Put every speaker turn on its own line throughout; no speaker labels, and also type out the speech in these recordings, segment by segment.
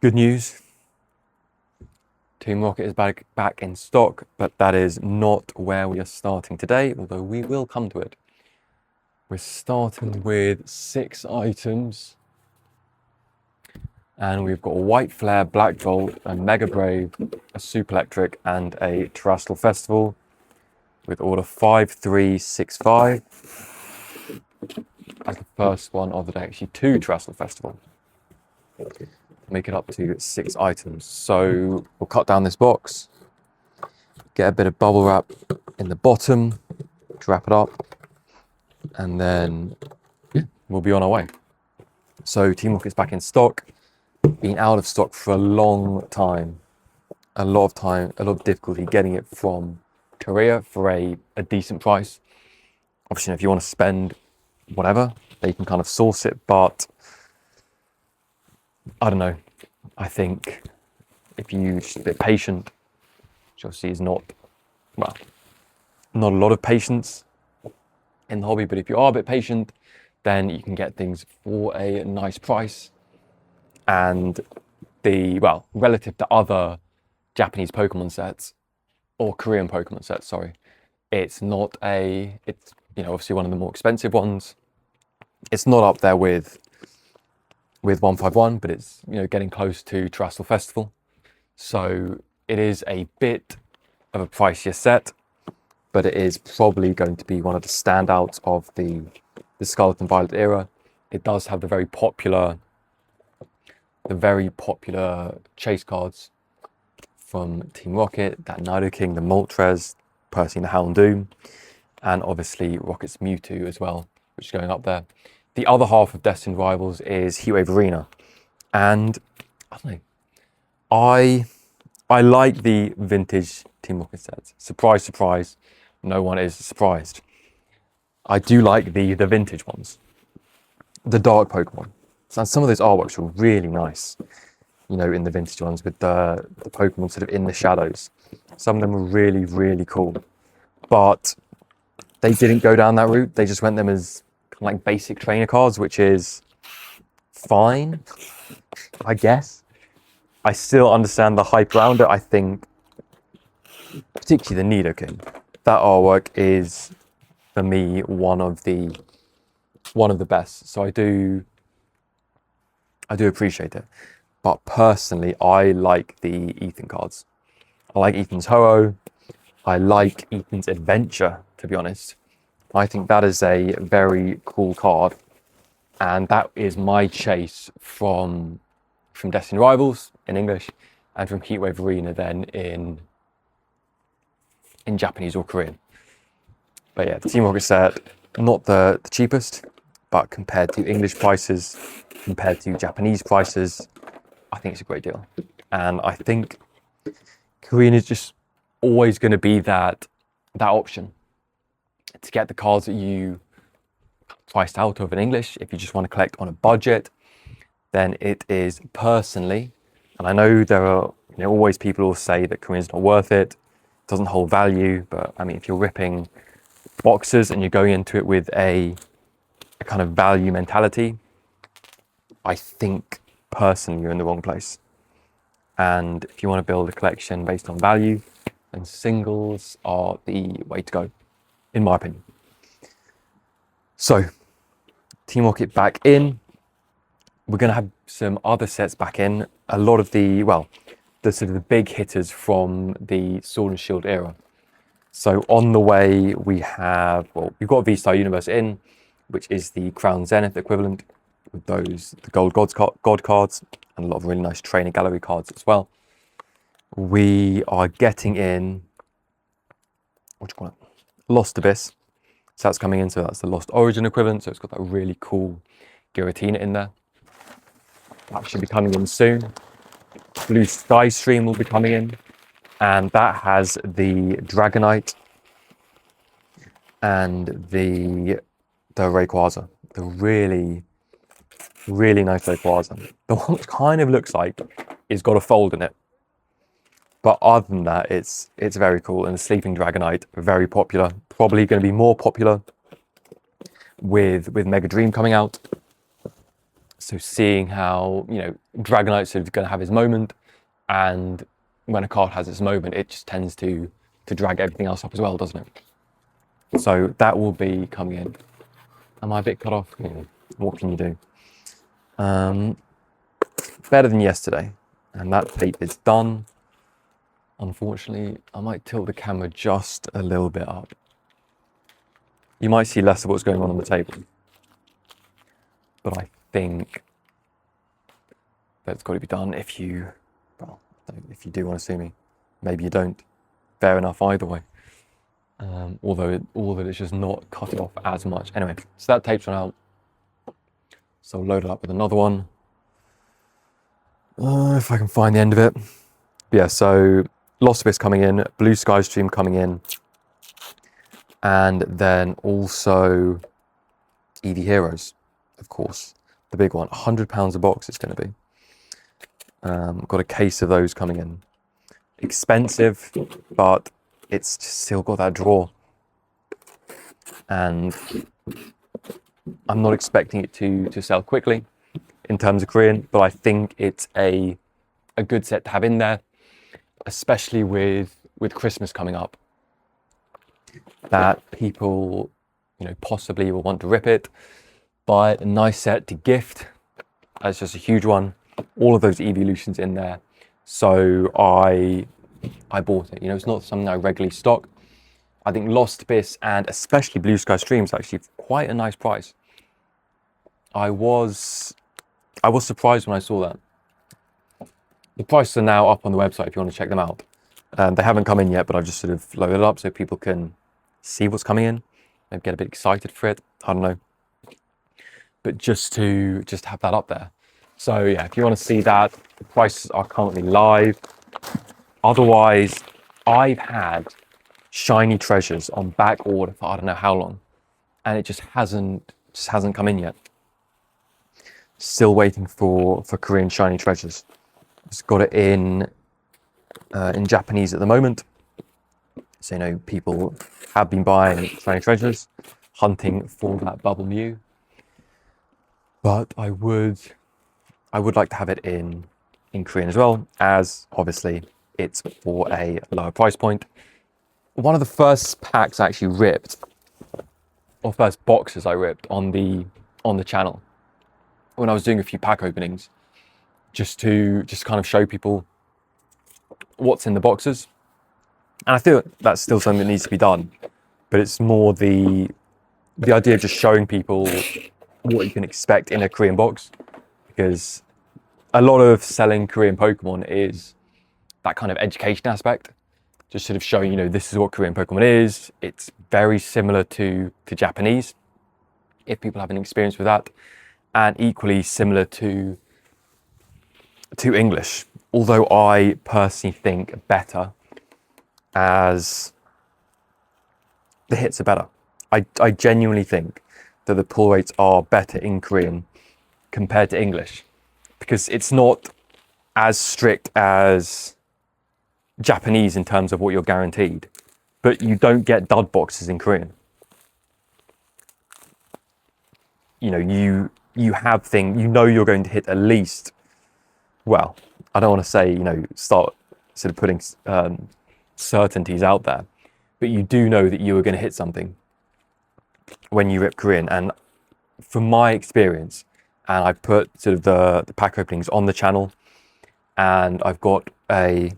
Good news, Team Rocket is back in stock, but that is not where we are starting today, although we will come to it. We're starting with 6 items, and we've got a White Flare, Black Bolt, a Mega Brave, a Super Electric, and a Terrestrial Festival with order 5365 as the first one of the day. Actually, 2 Terrestrial Festival. Make it up to 6 items. So we'll cut down this box, get a bit of bubble wrap in the bottom to wrap it up, and then we'll be on our way. So Team Rocket's back in stock, been out of stock for a long time. A lot of difficulty getting it from Korea for a decent price. Obviously, if you want to spend whatever, they can kind of source it, but I don't know. I think if you're just a bit patient, which obviously is not a lot of patience in the hobby, but if you are a bit patient, then you can get things for a nice price. And relative to other Japanese Pokemon sets or Korean Pokemon sets, sorry, it's obviously one of the more expensive ones. It's not up there with 151, but it's getting close to Terrestrial Festival, so it is a bit of a pricier set, but it is probably going to be one of the standouts of the Scarlet and Violet era. It does have the very popular chase cards from Team Rocket, that Nidoking, the Moltres, Percy the Houndoom, and obviously Rocket's Mewtwo as well, which is going up there. The other half of Destined Rivals is Heatwave Arena, and I don't know, I like the vintage Team Rocket sets. Surprise, surprise, no one is surprised. I do like the vintage ones, the dark Pokemon. So some of those artworks are really nice, in the vintage ones with the Pokemon sort of in the shadows. Some of them were really, really cool, but they didn't go down that route. They just went them as kind of like basic trainer cards, which is fine, I guess. I still understand the hype around it. I think, particularly the Nidoking, that artwork is, for me, one of the best. So I do appreciate it. But personally, I like the Ethan cards. I like Ethan's Ho-Oh. I like Ethan's Adventure, to be honest. I think that is a very cool card, and that is my chase from Destined Rivals in English, and from Heatwave Arena then in Japanese or Korean. But yeah, the Team Rocket set, not the cheapest, but compared to English prices, compared to Japanese prices, I think it's a great deal. And I think Korean is just always going to be that option to get the cards that you priced out of in English. If you just want to collect on a budget, then it is personally, and I know there are always people who will say that Korean's not worth it, doesn't hold value, but I mean, if you're ripping boxes and you're going into it with a kind of value mentality, I think personally you're in the wrong place. And if you want to build a collection based on value, then singles are the way to go, in my opinion. So, Team Rocket back in. We're going to have some other sets back in. A lot of the sort of the big hitters from the Sword and Shield era. So on the way we've got V-Star Universe in, which is the Crown Zenith equivalent, with the Gold God cards, and a lot of really nice trainer gallery cards as well. We are getting in, Lost Abyss. So that's coming in, so that's the Lost Origin equivalent, so it's got that really cool Giratina in there. That should be coming in soon. Blue Sky Stream will be coming in, and that has the Dragonite and the Rayquaza, the really, really nice Rayquaza. The one which kind of looks like it's got a fold in it, but other than that, it's very cool. And the Sleeping Dragonite, very popular. Probably going to be more popular with Mega Dream coming out. So seeing how, Dragonite's sort of going to have his moment, and when a card has its moment, it just tends to drag everything else up as well, doesn't it? So that will be coming in. Am I a bit cut off? What can you do? Better than yesterday, and that tape is done. Unfortunately, I might tilt the camera just a little bit up. You might see less of what's going on the table, but I think that's got to be done if you do want to see me. Maybe you don't. Fair enough either way. Although it's just not cut off as much. Anyway, so that tape's run out. So I'll load it up with another one. If I can find the end of it. But yeah, so Lost Abyss coming in, Blue Sky Stream coming in, and then also EV Heroes, of course, the big one. £100 a box it's going to be. Got a case of those coming in. Expensive, but it's just still got that draw. And I'm not expecting it to sell quickly in terms of Korean, but I think it's a good set to have in there, especially with Christmas coming up, that people, possibly will want to rip it, buy a nice set to gift. That's just a huge one. All of those evolutions in there. So I bought it. It's not something I regularly stock. I think Lost Abyss and especially Blue Sky Stream is actually quite a nice price. I was surprised when I saw that. The prices are now up on the website if you want to check them out. They haven't come in yet, but I've just sort of loaded it up so people can see what's coming in, maybe get a bit excited for it. I don't know. But just to have that up there. So yeah, if you want to see that, the prices are currently live. Otherwise, I've had Shiny Treasures on back order for I don't know how long, and it just hasn't come in yet. Still waiting for Korean Shiny Treasures. Just got it in Japanese at the moment. So people have been buying Shiny Treasures, hunting for that Bubble Mew. But I would like to have it in Korean as well, as obviously it's for a lower price point. One of the first packs I actually ripped, or first boxes I ripped on the channel, when I was doing a few pack openings, just to kind of show people what's in the boxes. And I feel that's still something that needs to be done, but it's more the idea of just showing people what you can expect in a Korean box, because a lot of selling Korean Pokemon is that kind of education aspect, just sort of showing, this is what Korean Pokemon is. It's very similar to Japanese, if people have an experience with that, and equally similar to English, although I personally think better, as the hits are better. I genuinely think that the pull rates are better in Korean compared to English, because it's not as strict as Japanese in terms of what you're guaranteed, but you don't get dud boxes in Korean. You have things, you're going to hit at least, well, I don't want to say, start sort of putting certainties out there, but you do know that you are going to hit something when you rip Korean. And from my experience, and I put sort of the pack openings on the channel, and I've got a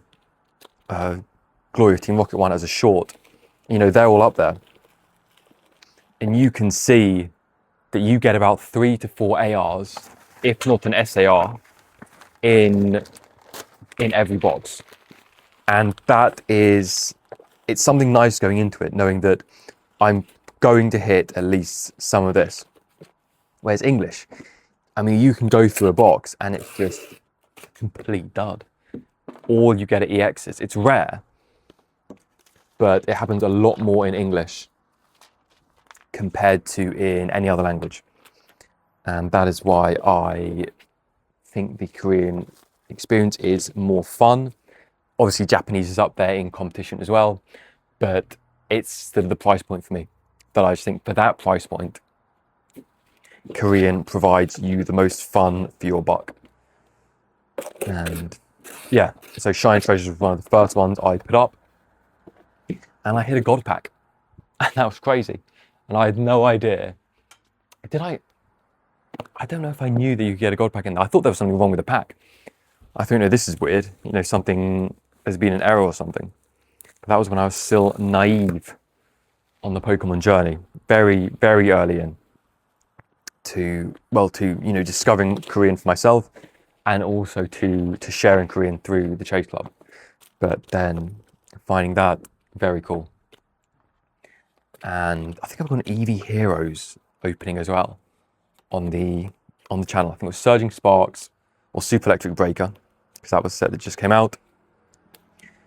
Glory of Team Rocket one as a short, they're all up there. And you can see that you get about 3 to 4 ARs, if not an SAR, in every box. And it's something nice going into it, knowing that I'm going to hit at least some of this. Whereas English, you can go through a box and it's just complete dud. All you get are EXs. It's rare, but it happens a lot more in English compared to in any other language. And that is why I think the Korean experience is more fun. Obviously, Japanese is up there in competition as well, but it's the price point for me, that I just think for that price point, Korean provides you the most fun for your buck. And yeah, so Shiny Treasures was one of the first ones I put up, and I hit a God pack, and that was crazy. And I had no idea. I don't know if I knew that you could get a God pack in there. I thought there was something wrong with the pack. I thought, no, this is weird. You know, something, there's been an error or something. But that was when I was still naive on the Pokemon journey, very, very early in to, you know, discovering Korean for myself, and also to sharing Korean through the Chase Club. But then finding that very cool. And I think I've got an Eevee Heroes opening as well on the channel. I think it was Surging Sparks or Super Electric Breaker, because that was a set that just came out.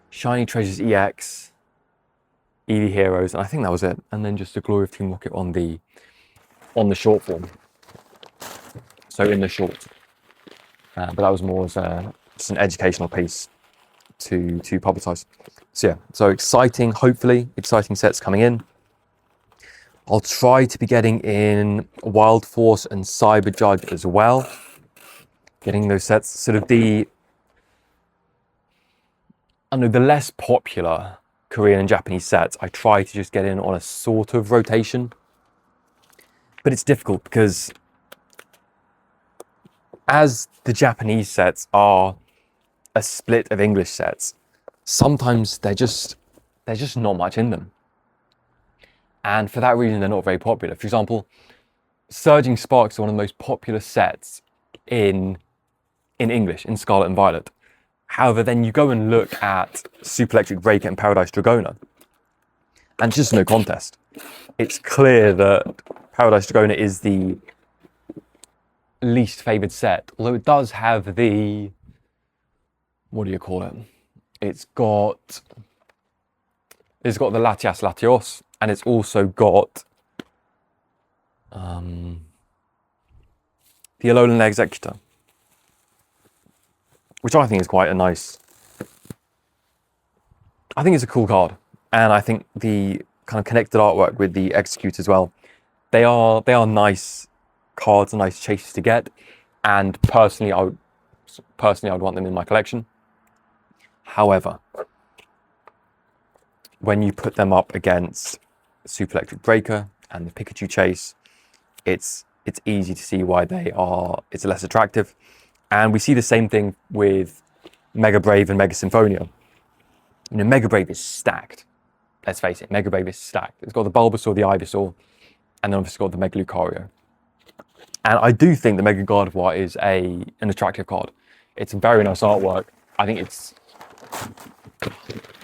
Shiny Treasures EX, Eevee Heroes, and I think that was it. And then just the Glory of Team Rocket on the short form. So in the short. But that was more as just an educational piece to publicise. So yeah, so exciting, hopefully, exciting sets coming in. I'll try to be getting in Wild Force and Cyber Judge as well. Getting those sets, sort of the less popular Korean and Japanese sets, I try to just get in on a sort of rotation. But it's difficult because as the Japanese sets are a split of English sets, sometimes they're just not much in them. And for that reason, they're not very popular. For example, Surging Sparks are one of the most popular sets in English, in Scarlet and Violet. However, then you go and look at Super Electric Breaker and Paradise Dragona, and it's just no contest. It's clear that Paradise Dragona is the least favoured set, although it does have the, what do you call it? It's got the Latias Latios, and it's also got the Alolan Executor, which I think is quite a nice. I think it's a cool card, and I think the kind of connected artwork with the Execute as well. They are nice cards, nice chases to get, and personally, I would want them in my collection. However, when you put them up against Super Electric Breaker and the Pikachu Chase, it's easy to see why it's less attractive. And we see the same thing with Mega Brave and Mega Symphonia. You know, Mega Brave is stacked. Let's face it, Mega Brave is stacked. It's got the Bulbasaur, the Ivysaur, and then obviously got the Mega Lucario. And I do think the Mega Gardevoir is an attractive card. It's very nice artwork. I think it's,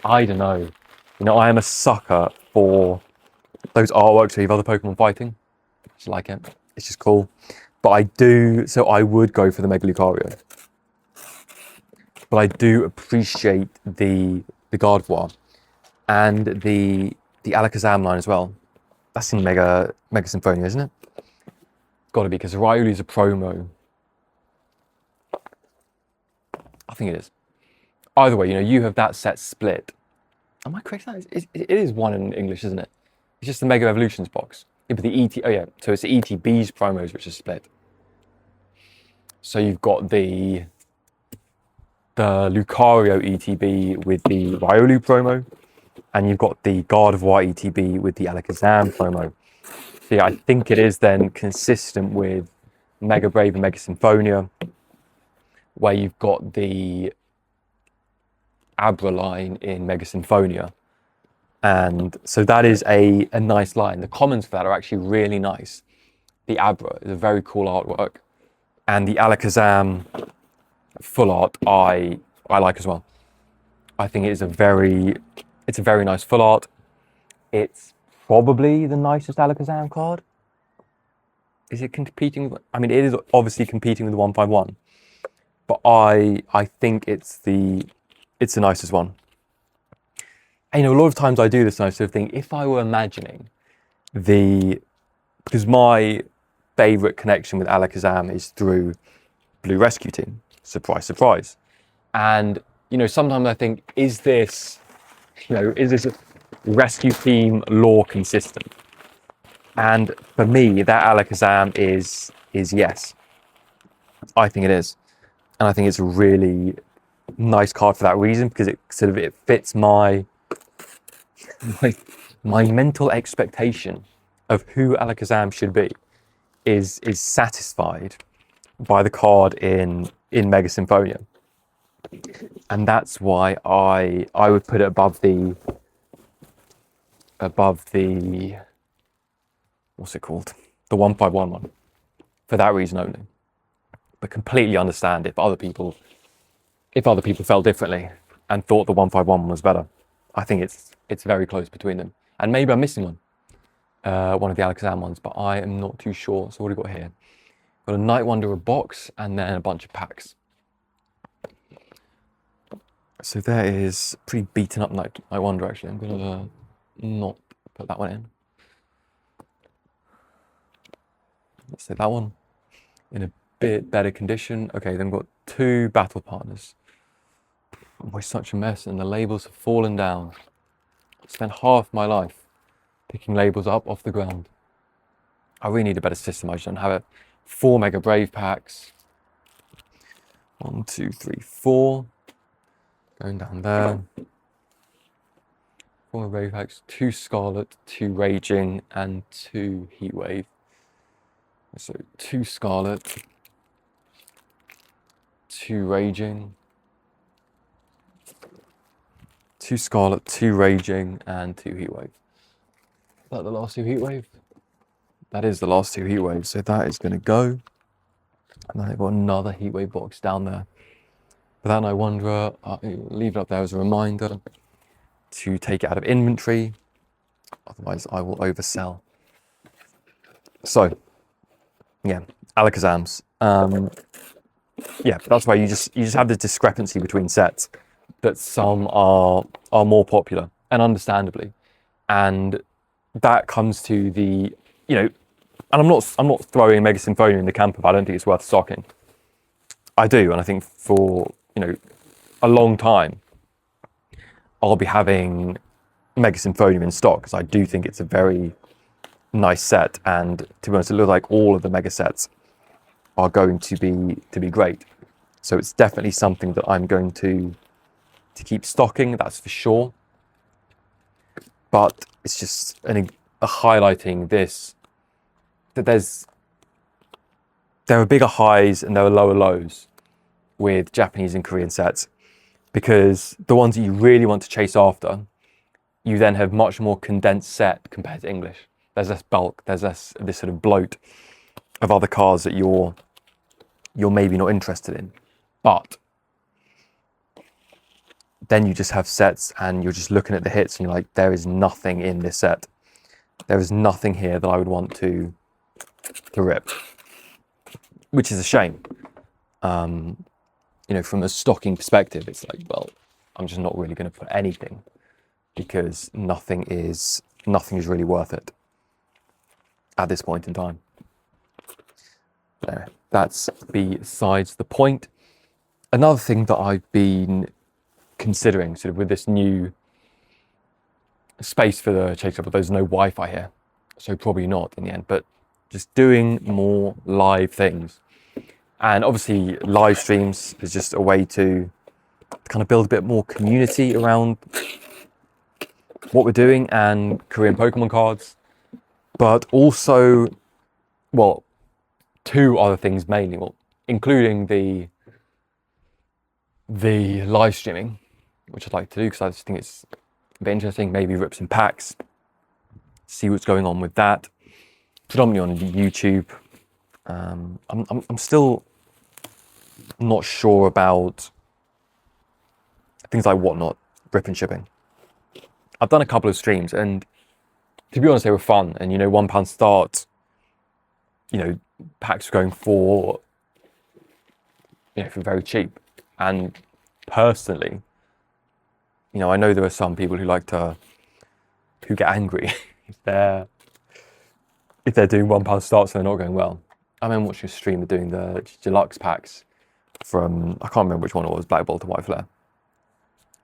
I don't know. You know, I am a sucker for those artworks of other Pokemon fighting. I just like it. It's just cool. But I would go for the Mega Lucario. But I do appreciate the Gardevoir and the Alakazam line as well. That's in Mega Symphonia, isn't it? Got to be, because Riolu is a promo. I think it is. Either way, you know, you have that set split. Am I correct? It is one in English, isn't it? It's just the Mega Evolutions box. Yeah, but the ET. Oh yeah, so it's the ETB's promos which are split. So you've got the Lucario ETB with the Riolu promo, and you've got the Gardevoir ETB with the Alakazam promo. So yeah, I think it is then consistent with Mega Brave and Mega Symphonia, where you've got the Abra line in Mega Symphonia. And so that is a nice line. The commons for that are actually really nice. The Abra is a very cool artwork. And the Alakazam full art I like as well. I think it's a very nice full art. It's probably the nicest Alakazam card. Is it competing with, I mean, it is obviously competing with the 151, but I think it's the nicest one. And, you know, a lot of times I do this and I sort of think, if I were imagining because my favourite connection with Alakazam is through Blue Rescue Team. Surprise, surprise. And, you know, sometimes I think, is this Rescue Team lore consistent? And for me, that Alakazam is yes. I think it is. And I think it's a really nice card for that reason, because it fits my mental expectation of who Alakazam should be is satisfied by the card in Mega Symphonia. And that's why I would put it above the what's it called? The 151 one. For that reason only. But completely understand if other people felt differently and thought the 151 was better. I think it's very close between them. And maybe I'm missing one of the Alakazam ones, but I am not too sure. So what have we got here? Got a Night Wanderer box and then a bunch of packs. So there is pretty beaten up Night Wanderer actually. I'm gonna not put that one in. Let's say that one in a bit better condition. Okay, then we've got 2 battle partners. We're such a mess and the labels have fallen down. I spent half my life picking labels up off the ground. I really need a better system. I just don't have it. 4 Mega Brave packs. 1, 2, 3, 4. Going down there. 4 Mega Brave packs, 2 Scarlet, 2 Raging, and 2 Heatwave. So 2 Scarlet, 2 Raging, 2 Scarlet, 2 Raging, and 2 Heatwave. Is that the last 2 Heatwave? That is the last 2 Heatwaves, so that is going to go. And then I've got another Heatwave box down there. But that Night Wanderer, I'll leave it up there as a reminder to take it out of inventory. Otherwise, I will oversell. So, yeah, Alakazams. Yeah, that's why you just have this discrepancy between sets, that some are more popular, and understandably, and that comes to the, you know, and I'm not throwing Mega Symphonia in the camp of I don't think it's worth stocking. I do, and I think for, you know, a long time I'll be having Mega Symphonia in stock, because I do think it's a very nice set, and to be honest, it looks like all of the mega sets are going to be great. So it's definitely something that I'm going to keep stocking, that's for sure. But it's just a highlighting this, that there are bigger highs and there are lower lows with Japanese and Korean sets, because the ones that you really want to chase after, you then have much more condensed set compared to English. There's less bulk, there's less this sort of bloat of other cards that you're maybe not interested in. But then you just have sets and you're just looking at the hits and you're like, there is nothing in this set. There is nothing here that I would want to rip, which is a shame. You know, from a stocking perspective, it's like, well, I'm just not really going to put anything, because nothing is really worth it at this point in time. Anyway, that's besides the point. Another thing that I've been considering, sort of with this new space for the Chase Club, but there's no Wi-Fi here, so probably not in the end, but just doing more live things. And obviously live streams is just a way to kind of build a bit more community around what we're doing and Korean Pokemon cards. But also, well, 2 other things mainly, well, including the live streaming, which I'd like to do because I just think it's a bit interesting. Maybe rip some packs, see what's going on with that. Predominantly on YouTube. I'm still not sure about things like Whatnot, rip and shipping. I've done a couple of streams, and to be honest, they were fun. And, you know, £1 start, you know, packs are going for, you know, for very cheap. And personally, you know, I know there are some people who get angry if they're doing £1 starts and they're not going well. I remember watching a stream of doing the deluxe packs from, I can't remember which one it was, Black Bolt and White Flare.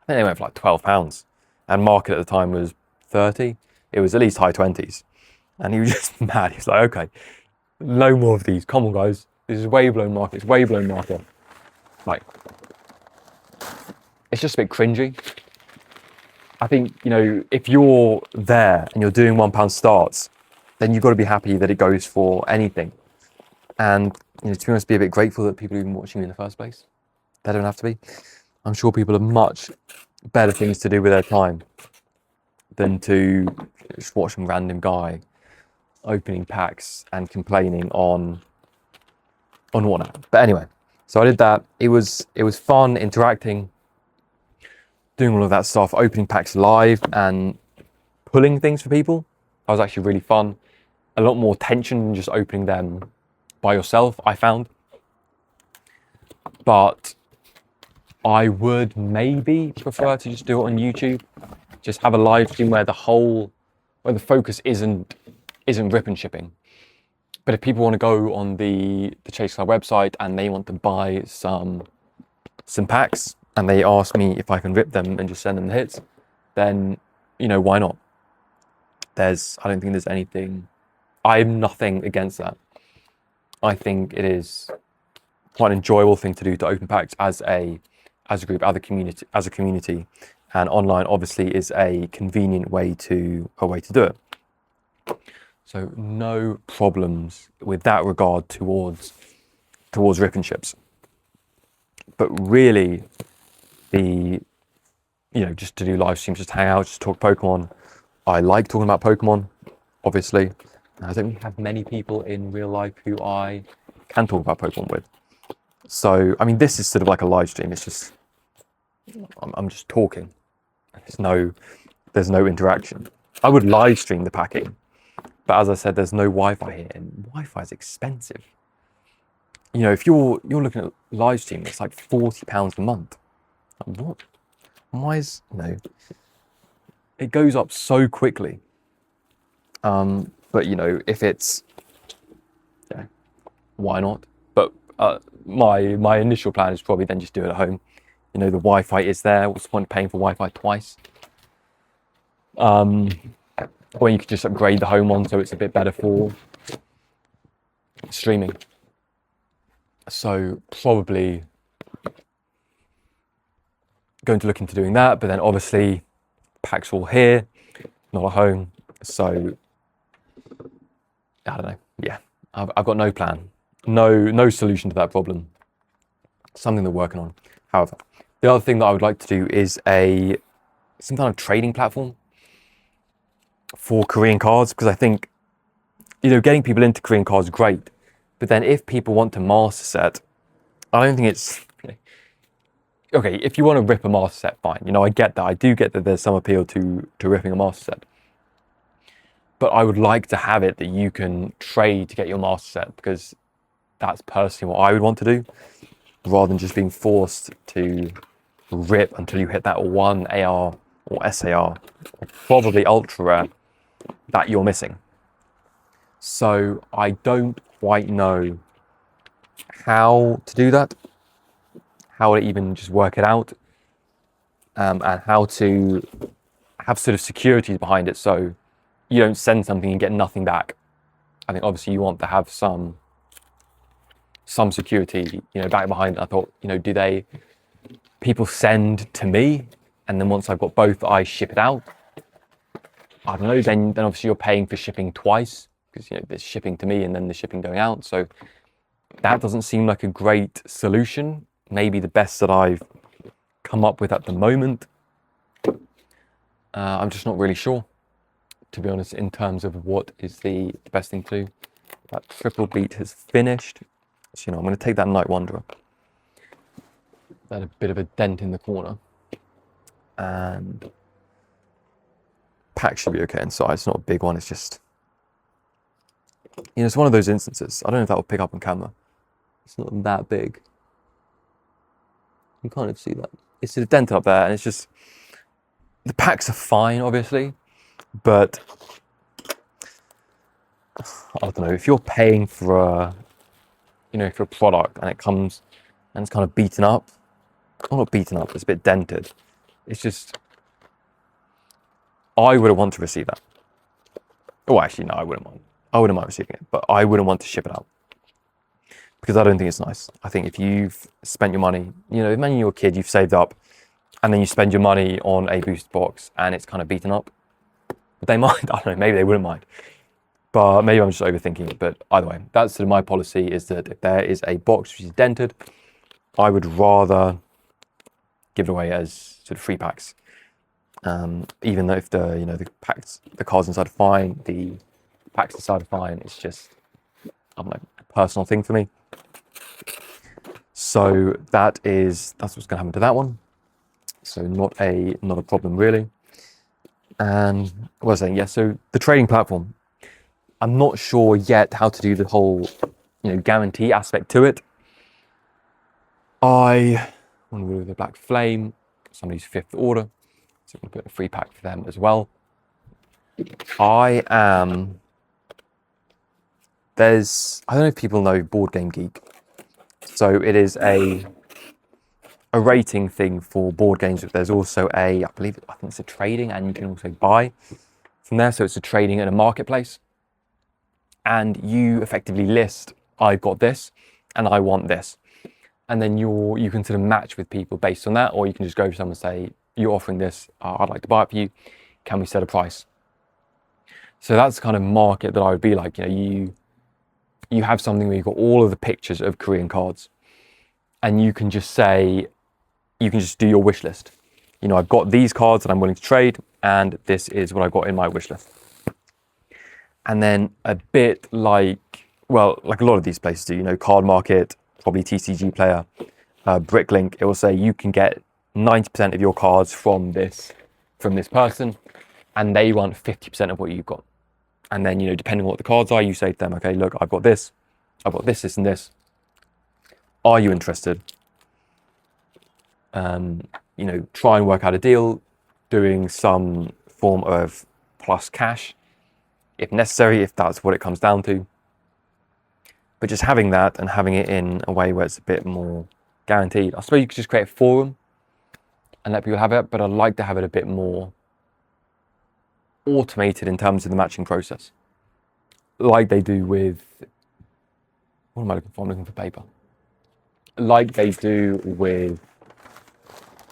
I think they went for like £12, and market at the time was 30. It was at least high 20s, And he was just mad. He's like, okay, no more of these. Come on, guys. This is way below market. It's way below market. Like, it's just a bit cringy. I think, you know, if you're there and you're doing £1 starts, then you've got to be happy that it goes for anything. And, you know, to be honest, be a bit grateful that people are even watching you in the first place. They don't have to be. I'm sure people have much better things to do with their time than to just watch some random guy opening packs and complaining on whatnot. But anyway, so I did that. It was fun interacting, doing all of that stuff, opening packs live and pulling things for people. That was actually really fun. A lot more tension than just opening them by yourself, I found. But I would maybe prefer to just do it on YouTube. Just have a live stream where the focus isn't rip and shipping. But if people want to go on the Chase Cloud website and they want to buy some packs and they ask me if I can rip them and just send them the hits, then, you know, why not? I don't think there's anything, I have nothing against that. I think it is quite an enjoyable thing to do, to open packs as a group, as a community, and online obviously is a convenient way to do it. So no problems with that regard towards rip and ships. But really, just to do live streams, just hang out, just talk Pokemon. I like talking about Pokemon, obviously. I don't really have many people in real life who I can talk about Pokemon with. So, I mean, this is sort of like a live stream. It's just, I'm just talking. There's no interaction. I would live stream the packing, but as I said, there's no Wi-Fi here, and Wi-Fi is expensive. You know, if you're looking at live streaming, it's like £40 a month. Like, what? Why is, it goes up so quickly. But you know, if it's, why not? But my initial plan is probably then just do it at home. You know, the Wi-Fi is there. What's the point of paying for Wi-Fi twice? Or you could just upgrade the home one so it's a bit better for streaming. So probably going to look into doing that, but then obviously packs all here, not at home. So I don't know. Yeah, I've got no plan, no solution to that problem. Something they're working on. However, the other thing that I would like to do is some kind of trading platform for Korean cards, because I think, getting people into Korean cards is great, but then if people want to master set, I don't think it's okay. If you want to rip a master set, fine. I get that. I do get that there's some appeal to ripping a master set, but I would like to have it that you can trade to get your master set, because that's personally what I would want to do, rather than just being forced to rip until you hit that one AR or SAR, or probably ultra rare, that you're missing. So I don't quite know how to do that, how to even just work it out, and how to have sort of securities behind it, so you don't send something and get nothing back. I think obviously you want to have some security, back behind it. I thought, do people send to me, and then once I've got both, I ship it out? I don't know. Then obviously you're paying for shipping twice, because there's shipping to me and then the shipping going out. So that doesn't seem like a great solution. Maybe the best that I've come up with at the moment. I'm just not really sure, to be honest, in terms of what is the best thing to do. That triple beat has finished. So, I'm going to take that Night Wanderer. That a bit of a dent in the corner. And pack should be okay inside. It's not a big one. It's just, it's one of those instances. I don't know if that will pick up on camera. It's not that big. You kind of see that. It's sort of dented up there, and it's just, the packs are fine, obviously, but I don't know, if you're paying for for a product and it comes and it's kind of beaten up, well, not beaten up, it's a bit dented. It's just, I wouldn't want to receive that. Oh, actually, no, I wouldn't mind. I wouldn't mind receiving it, but I wouldn't want to ship it out because I don't think it's nice. I think if you've spent your money, imagine you're a kid, you've saved up, and then you spend your money on a booster box and it's kind of beaten up. But they might, I don't know, maybe they wouldn't mind. But maybe I'm just overthinking it. But either way, that's sort of my policy, is that if there is a box which is dented, I would rather give it away as sort of free packs. Even though if the cards inside are fine, the packs inside are fine, it's just, I don't know, a personal thing for me. So that's what's going to happen to that one. So not a problem really. And what was I saying? Yeah, so the trading platform, I'm not sure yet how to do the whole, guarantee aspect to it. I want to go with the Black Flame, somebody's 5th order. So I'm going to put a free pack for them as well. I don't know if people know Board Game Geek. So it is a rating thing for board games. There's also I think it's a trading, and you can also buy from there. So it's a trading and a marketplace. And you effectively list, I've got this and I want this. And then you can sort of match with people based on that, or you can just go to someone and say, you're offering this, I'd like to buy it for you. Can we set a price? So that's the kind of market that I would be like. You have something where you've got all of the pictures of Korean cards, and you can just do your wish list. I've got these cards that I'm willing to trade, and this is what I've got in my wish list. And then a bit like a lot of these places do, Card Market, probably TCG Player, Bricklink, it will say you can get 90% of your cards from this person, and they want 50% of what you've got. And then, depending on what the cards are, you say to them, okay, look, I've got this, this, and this. Are you interested? Try and work out a deal, doing some form of plus cash, if necessary, if that's what it comes down to. But just having that and having it in a way where it's a bit more guaranteed. I suppose you could just create a forum and let people have it, but I'd like to have it a bit more automated in terms of the matching process. Like they do with, what am I looking for? I'm looking for paper. Like they do with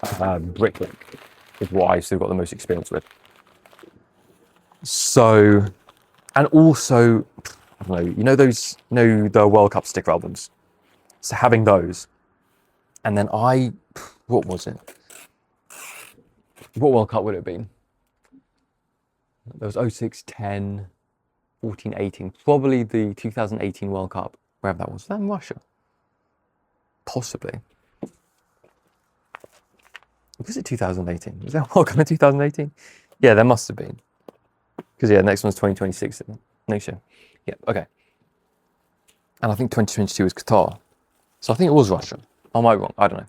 Bricklink, is what I've still got the most experience with. So, and also, I don't know, the World Cup sticker albums. So having those, and then what was it? What World Cup would it have been? There was 06, 10, 14, 18, probably the 2018 World Cup, wherever that was. Was that in Russia? Possibly. Was it 2018? Was that World Cup in 2018? Yeah, there must have been. Because, next one's 2026, next year. Yeah, okay. And I think 2022 was Qatar. So I think it was Russia. Am I wrong? I don't know.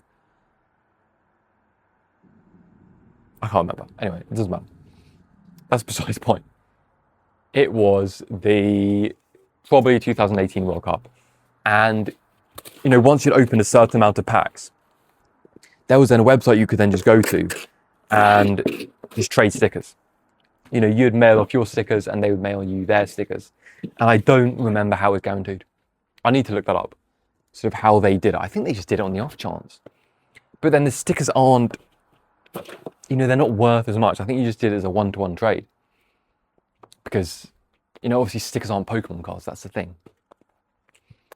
I can't remember. Anyway, it doesn't matter. That's besides the point. It was the probably 2018 World Cup. And, once you'd opened a certain amount of packs, there was then a website you could then just go to and just trade stickers. You'd mail off your stickers and they would mail you their stickers. And I don't remember how it was guaranteed. I need to look that up, sort of how they did it. I think they just did it on the off chance. But then the stickers aren't, they're not worth as much. I think you just did it as a one-to-one trade. Because, obviously stickers aren't Pokemon cards, that's the thing.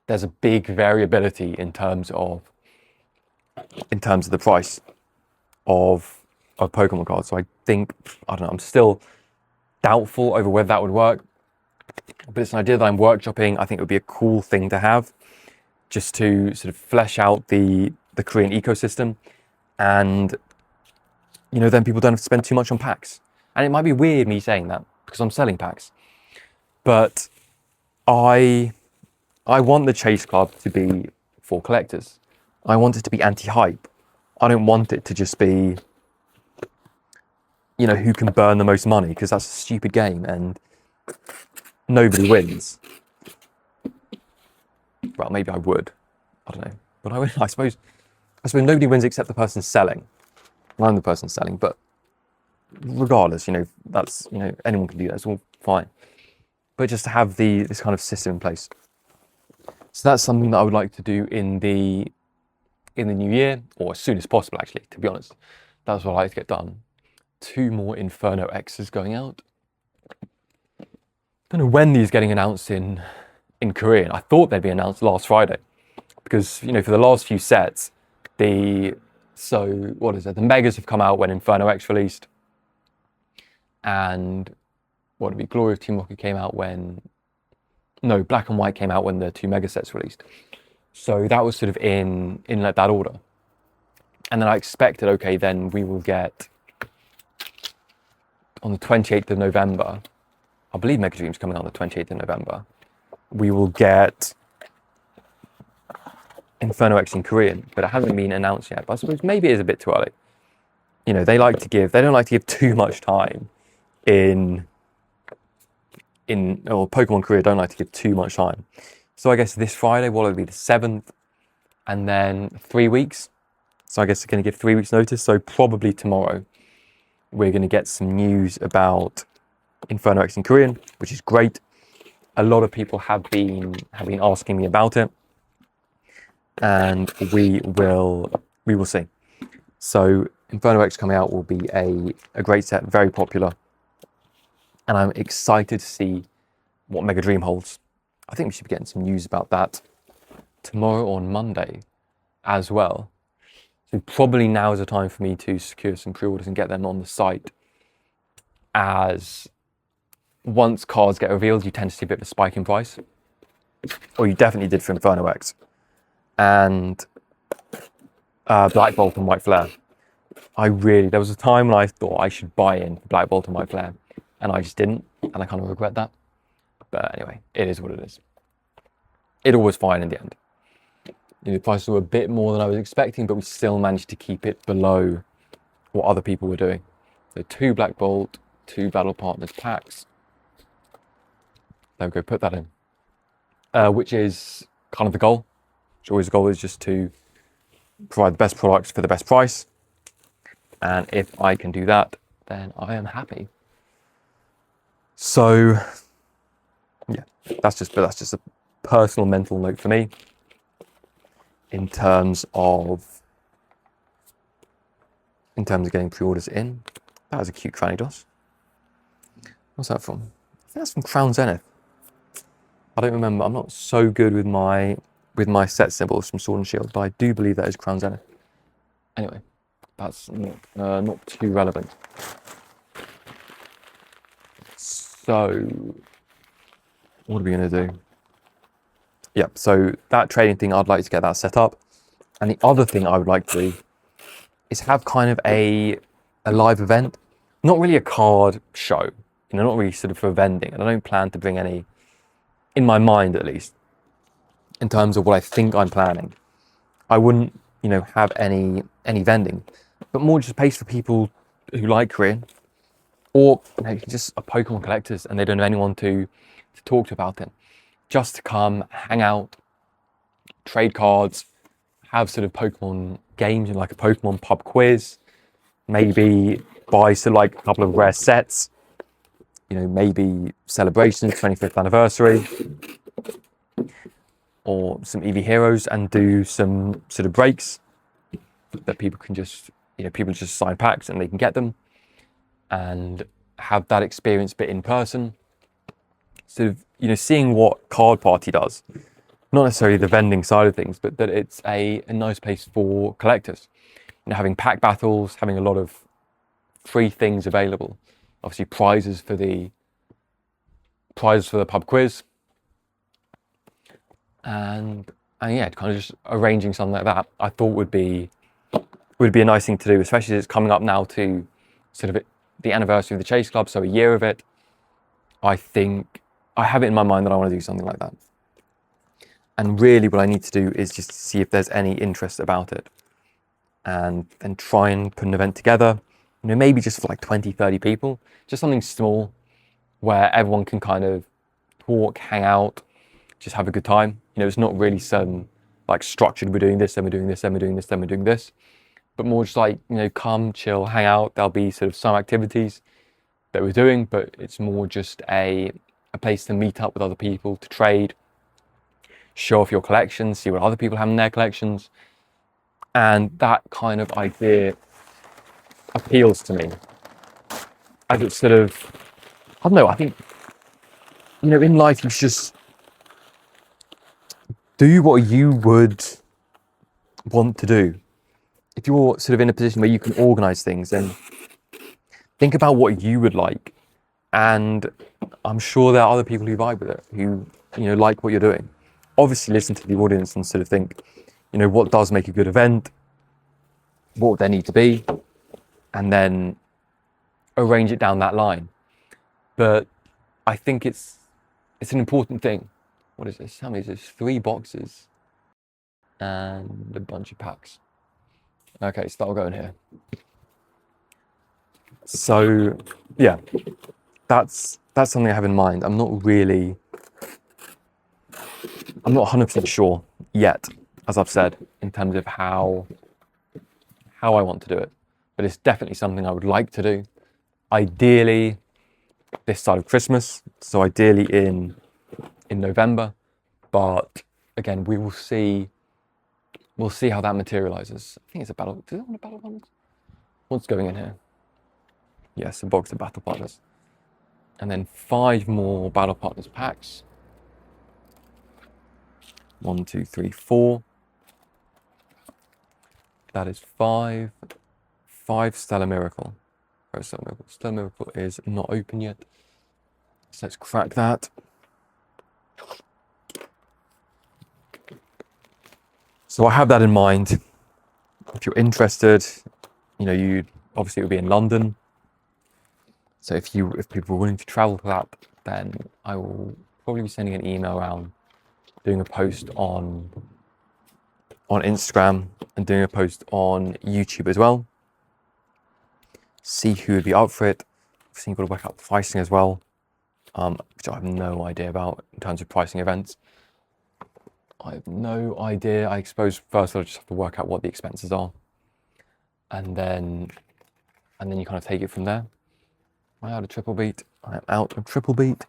There's a big variability in terms of the price of Pokemon cards. So I think, I don't know, I'm still doubtful over whether that would work. But it's an idea that I'm workshopping. I think it would be a cool thing to have, just to sort of flesh out the Korean ecosystem. And, then people don't have to spend too much on packs. And it might be weird me saying that because I'm selling packs. But I want the Chase Club to be for collectors. I want it to be anti-hype. I don't want it to just be, who can burn the most money, because that's a stupid game and nobody wins. Well, maybe I would. I don't know. But I suppose nobody wins except the person selling. I'm the person selling, but regardless, that's, anyone can do that. It's all fine. but just to have this kind of system in place. So that's something that I would like to do in the new year, or as soon as possible, actually, to be honest. That's what I like to get done. 2 more Inferno X's going out. Don't know when these are getting announced in Korean. I thought they'd be announced last Friday, because, you know, for the last few sets, the Megas have come out when Inferno X released, and Glory of Team Rocket came out when, no, Black and White came out when the 2 Mega sets released. So that was sort of in like that order. And then I expected, okay, then we will get, on the 28th of November, I believe Mega Dream's coming on the 28th of November, we will get Inferno X in Korean, but it hasn't been announced yet. But I suppose maybe it is a bit too early. You know, they don't like to give too much time or Pokemon Korea don't like to give too much time. So I guess this Friday, will be the 7th, and then 3 weeks. So I guess they're going to give 3 weeks notice. So probably tomorrow, we're going to get some news about Inferno X in Korean, which is great. A lot of people have been asking me about it, and we will see. So Inferno X coming out will be a great set, very popular, and I'm excited to see what Mega Dream holds. I think we should be getting some news about that tomorrow or on Monday as well. So probably now is the time for me to secure some pre-orders and get them on the site, as once cards get revealed, you tend to see a bit of a spike in price. Or you definitely did for Inferno X. And Black Bolt and White Flare. There was a time when I thought I should buy in Black Bolt and White Flare, and I just didn't, and I kind of regret that. But anyway, it is what it is. It all was fine in the end. You know, the prices were a bit more than I was expecting, but we still managed to keep it below what other people were doing. So 2 Black Bolt, 2 Battle Partners packs. There we go, put that in. Which is kind of the goal. Which always the goal is just to provide the best products for the best price. And if I can do that, then I am happy. So yeah, that's just a personal mental note for me in terms of getting pre-orders in. That was a cute Cranidos. What's that from? I think that's from Crown Zenith. I don't remember. I'm not so good with my set symbols from Sword and Shield, but I do believe that is Crown Zenith. Anyway, that's not too relevant. So, what are we going to do? Yeah, so that trading thing, I'd like to get that set up. And the other thing I would like to do is have kind of a live event. Not really a card show, you know, not really sort of for vending. And I don't plan to bring any, in my mind at least, in terms of what I think I'm planning. I wouldn't, you know, have any vending, but more just a place for people who like Korean, or you know, just are Pokemon collectors and they don't know anyone to talk to about it. Just to come, hang out, trade cards, have sort of Pokemon games and like a Pokemon pub quiz, maybe buy sort of like a couple of rare sets, you know, maybe celebrations, 25th anniversary, or some EV Heroes, and do some sort of breaks that people can just, you know, people just sign packs and they can get them and have that experience but in person. Sort of, you know, seeing what Card Party does, not necessarily the vending side of things, but that it's a nice place for collectors. You know, having pack battles, having a lot of free things available. Obviously prizes for the pub quiz. And yeah, kind of just arranging something like that, I thought would be a nice thing to do, especially as it's coming up now to sort of the anniversary of the Chase Club, so a year of it. I think I have it in my mind that I want to do something like that. And really what I need to do is just see if there's any interest about it. And then try and put an event together, you know, maybe just for like 20, 30 people, just something small where everyone can kind of talk, hang out, just have a good time. You know, it's not really some like structured, we're doing this, then we're doing this, then we're doing this, then we're doing this, but more just like, you know, come, chill, hang out. There'll be sort of some activities that we're doing, but it's more just a a place to meet up with other people, to trade, show off your collections, see what other people have in their collections. And that kind of idea appeals to me. As it's sort of, I don't know, I think, in life you should just do what you would want to do. If you're sort of in a position where you can organize things, then think about what you would like. And I'm sure there are other people who vibe with it, who, like what you're doing. Obviously listen to the audience and sort of think, what does make a good event? What would there need to be? And then arrange it down that line. But I think it's an important thing. What is this? How many is this? 3 boxes and a bunch of packs. Okay, so that'll go in here. So yeah, that's something I have in mind. I'm not 100% sure yet, as I've said, in terms of how I want to do it. But it's definitely something I would like to do. Ideally this side of Christmas, so ideally in November. But again, we'll see how that materializes. I think it's a battle. Do they want a battle partners? What's going in here? Yes, a box of battle partners. And then 5 more battle partners packs. 1, 2, 3, 4. That is 5. 5 Stellar Miracle. Where's Stellar Miracle? Stellar Miracle is not open yet. So let's crack that. So I have that in mind. If you're interested, you obviously it would be in London. So if people are willing to travel for that, then I will probably be sending an email around, doing a post on Instagram and doing a post on YouTube as well. See who would be up for it. Obviously, you've got to work out the pricing as well, which I have no idea about in terms of pricing events. I have no idea. I suppose first I'll just have to work out what the expenses are, and then you kind of take it from there. Am I out of triple beat? I am out of triple beat,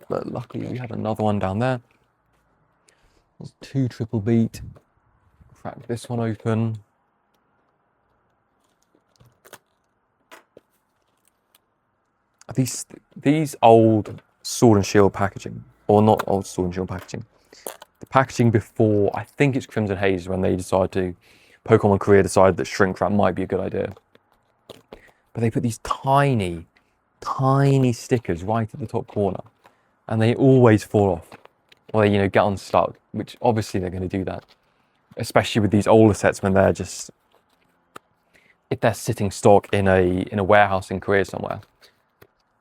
but luckily we have another one down there. There's 2 triple beat. Crack this one open. These old Sword and Shield packaging, or not old Sword and Shield packaging. The packaging before, I think it's Crimson Haze, when Pokemon Korea decided that shrink wrap might be a good idea. But they put these tiny stickers right at the top corner, and they always fall off, or they get unstuck, which obviously they're going to do that, especially with these older sets when they're just, if they're sitting stock in a warehouse in Korea somewhere.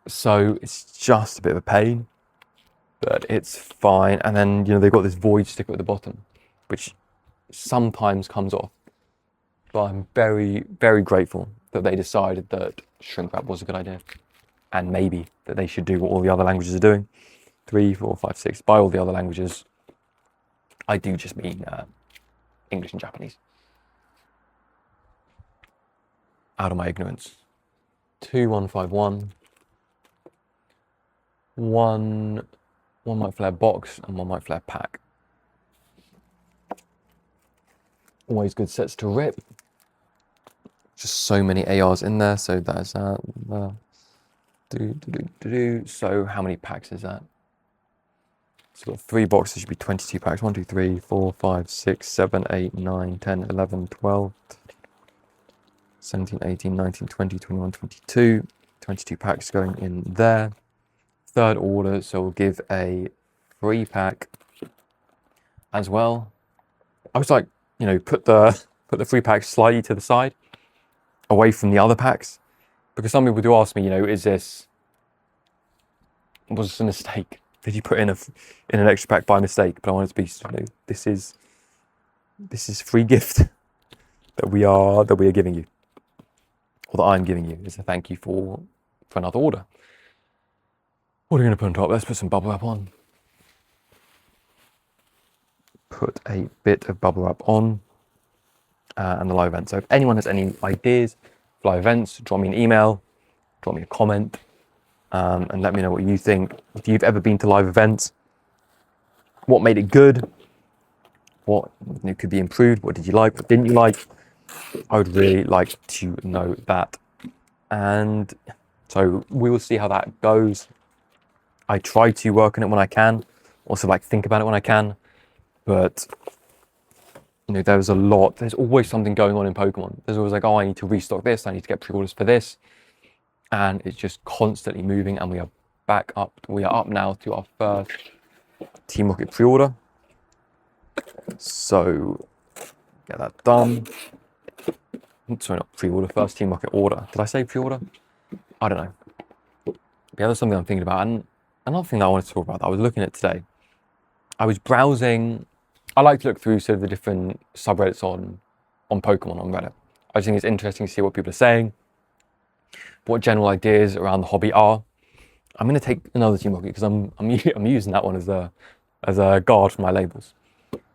So it's just a bit of a pain, but it's fine. And then they've got this void sticker at the bottom, which sometimes comes off. But I'm very, very grateful that they decided that shrink wrap was a good idea, and maybe that they should do what all the other languages are doing. 3, 4, 5, 6. By all the other languages, I do just mean English and Japanese. Out of my ignorance. 2151. One Might Flare box and 1 Might Flare pack. Always good sets to rip. Just so many ARs in there, so that's that. So how many packs is that? So we've got 3 boxes, should be 22 packs. 1, 2, 3, 4, 5, 6, 7, 8, 9, 10, 11, 12, 17, 18, 19, 20, 21, 22. 22 packs going in there. 3rd order, so we'll give a 3 pack as well. I was like, put the 3 packs slightly to the side, away from the other packs, because some people do ask me, was this a mistake? Did you put in an extra pack by mistake? But I wanted to be, this is free gift that we are giving you, or that I'm giving you, as a thank you for another order. What are we going to put on top? Let's put some bubble wrap on. Put a bit of bubble wrap on, and the live event. So if anyone has any ideas for live events, drop me an email, drop me a comment. and let me know what you think. If you've ever been to live events, what made it good? What could be improved? What did you like? What didn't you like? I would really like to know that. And so we will see how that goes. I try to work on it when I can, also like think about it when I can, but there's always something going on in Pokemon. There's always like, oh, I need to restock this, I need to get pre-orders for this, and it's just constantly moving. And we are up now to our first Team Rocket pre-order, so get that done. Sorry, not pre-order, first Team Rocket order. Did I say pre-order? I don't know. But yeah, that's something I'm thinking about. And another thing that I wanted to talk about that I was looking at today, I was browsing. I like to look through sort of the different subreddits on Pokemon on Reddit. I just think it's interesting to see what people are saying, what general ideas around the hobby are. I'm going to take another Team Rocket because I'm using that one as a guard for my labels.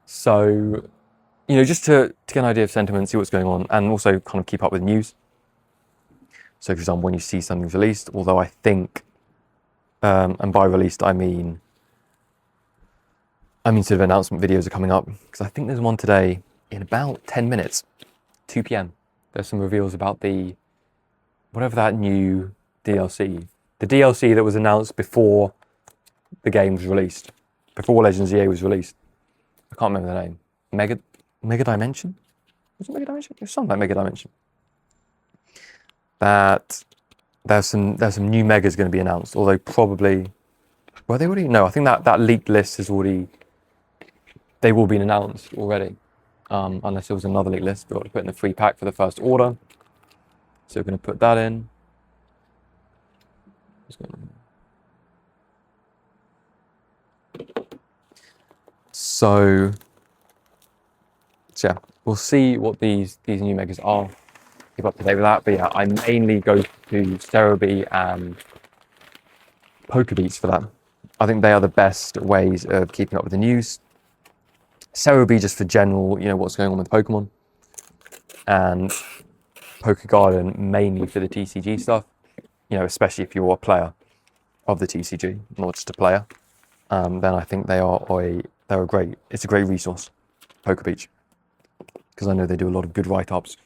So, just to get an idea of sentiment, see what's going on, and also kind of keep up with news. So, for example, when you see something's released, although I think, and by released I mean sort of announcement videos are coming up, because I think there's one today in about 10 minutes, 2 p.m. There's some reveals about whatever that new DLC, the DLC that was announced before the game was released, before Legends EA was released. I can't remember the name. Mega Dimension? Was it Mega Dimension? It was something like Mega Dimension. That there's some new Megas going to be announced, although probably, well, they already know. I think that leaked list has already, they've all been announced already, unless there was another leaked list we ought to put in the free pack for the first order. So we're going to put that in. So yeah, we'll see what these new Megas are. Keep up to date with that. But yeah, I mainly go to Serebii and Pokebeats for that. I think they are the best ways of keeping up with the news. Serebii just for general, what's going on with Pokemon, and Pokegarden mainly for the TCG stuff. Especially if you're a player of the TCG, not just a player, then I think it's a great resource, Pokebeach, because I know they do a lot of good write-ups,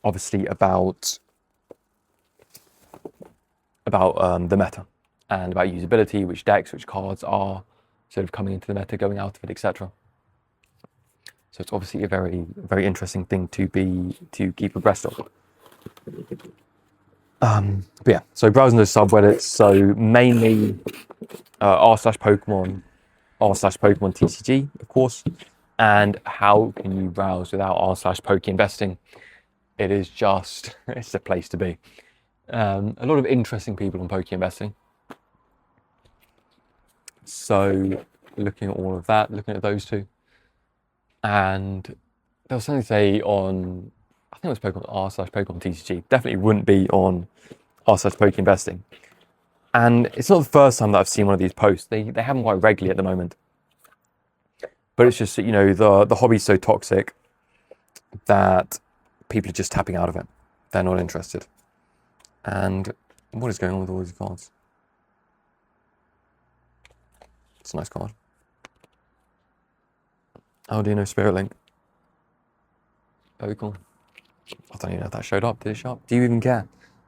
obviously about the meta and about usability, which decks, which cards are sort of coming into the meta, going out of it, etc. So it's obviously a very, very interesting thing to keep abreast of. But yeah, so browsing those subreddits, so mainly r/Pokemon TCG, of course, and how can you browse without r/Poke investing? It is just, it's a place to be. A lot of interesting people on Poke investing. So looking at all of that, looking at those two, and there was something to say on, I think it was Pokemon r/Pokemon TCG. Definitely wouldn't be on r/Poke investing. And it's not the first time that I've seen one of these posts. They happen quite regularly at the moment. But it's just that, the hobby's so toxic that people are just tapping out of it. They're not interested. And what is going on with all these cards? It's a nice card. Oh, do you know Spirit Link? Very cool. I don't even know if that showed up. Did it show up? Do you even care?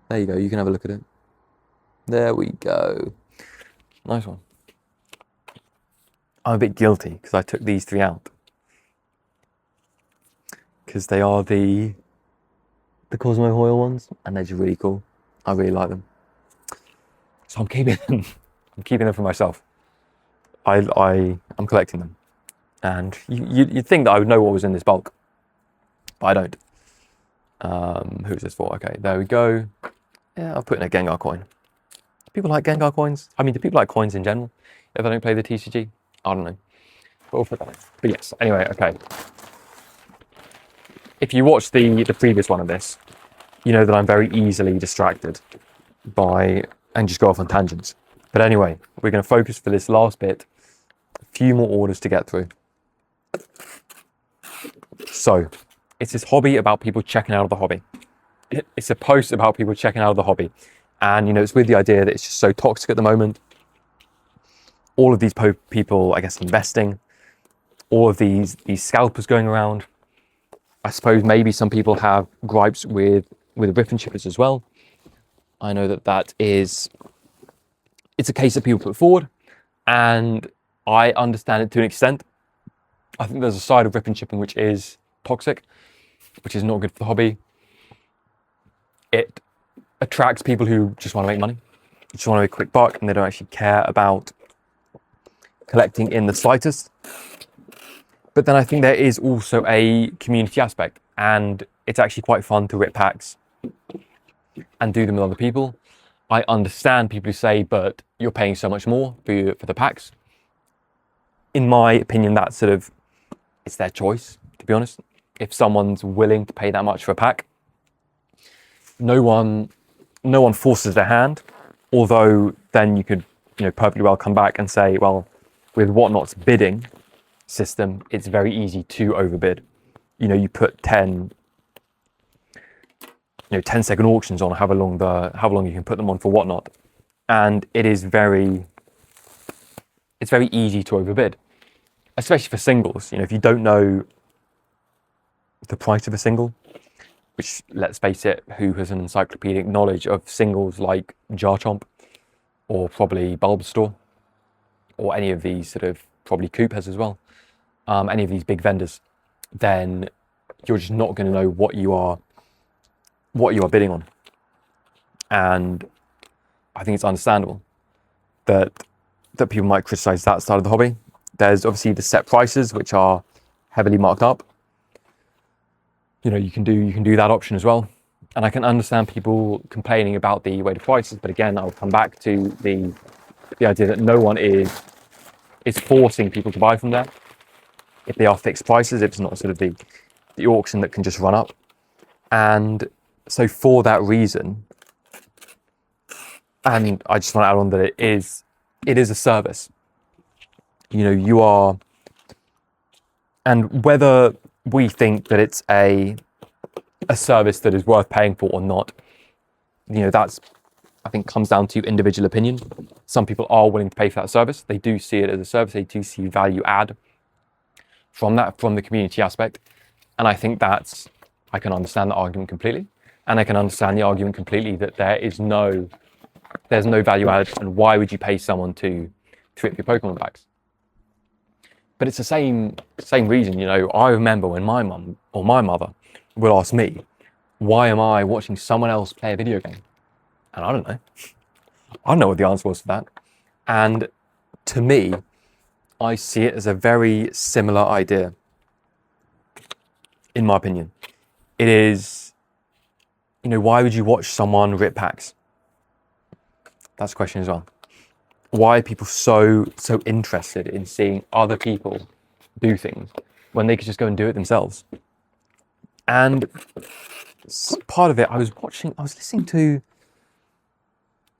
There you go. You can have a look at it. There we go. Nice one. I'm a bit guilty because I took these three out, because they are the Cosmo Hoyle ones, and they're just really cool. I really like them, so I'm keeping them. I'm keeping them for myself. I'm collecting them, and you'd think that I would know what was in this bulk, but I don't. Who's this for? Okay, there we go. Yeah, I'll put in a Gengar coin. Do people like Gengar coins? I mean, do people like coins in general if they don't play the TCG? I don't know. But we'll put that in. But yes, anyway, okay. If you watch the previous one of this, you know that I'm very easily distracted and just go off on tangents. But anyway, we're going to focus for this last bit. A few more orders to get through. So, it's this hobby about people checking out of the hobby. It's a post about people checking out of the hobby. And, it's with the idea that it's just so toxic at the moment. All of these people, I guess, investing, all of these scalpers going around. I suppose maybe some people have gripes with riffing chippers as well. I know it's a case that people put forward, and I understand it to an extent. I think there's a side of ripping chipping which is toxic, which is not good for the hobby. It attracts people who just want to make money, just want to make a quick buck, and they don't actually care about collecting in the slightest. But then I think there is also a community aspect, and it's actually quite fun to rip packs and do them with other people. I understand people who say, but you're paying so much more for the packs. In my opinion, that's it's their choice, to be honest. If someone's willing to pay that much for a pack, no one forces their hand. Although then you could, perfectly well come back and say, well, with Whatnot's bidding system, it's very easy to overbid. You put 10 10-second auctions on however long you can put them on for Whatnot, and it's very easy to overbid, especially for singles. If you don't know the price of a single, which, let's face it, who has an encyclopedic knowledge of singles like Jarchomp or probably Bulbasaur or any of these probably Coop has as well, any of these big vendors, then you're just not going to know what you are bidding on. And I think it's understandable that people might criticize that side of the hobby. There's obviously the set prices, which are heavily marked up. You can do that option as well. And I can understand people complaining about the weighted prices, but again, I'll come back to the idea that no one is forcing people to buy from there. If they are fixed prices, if it's not the auction that can just run up. And so for that reason, and I just want to add on that it is a service. You are, and whether we think that it's a service that is worth paying for or not, that's, I think, comes down to individual opinion. Some people are willing to pay for that service. They do see it as a service. They do see value add from the community aspect. And I think I can understand the argument completely. And I can understand the argument completely that there's no value added, and why would you pay someone to rip your Pokemon packs? But it's the same reason. I remember when my mum or my mother would ask me, why am I watching someone else play a video game? And I don't know. I don't know what the answer was for that. And to me, I see it as a very similar idea, in my opinion. It is, why would you watch someone rip packs? That's a question as well. Why are people so interested in seeing other people do things when they could just go and do it themselves? And part of it, I was listening to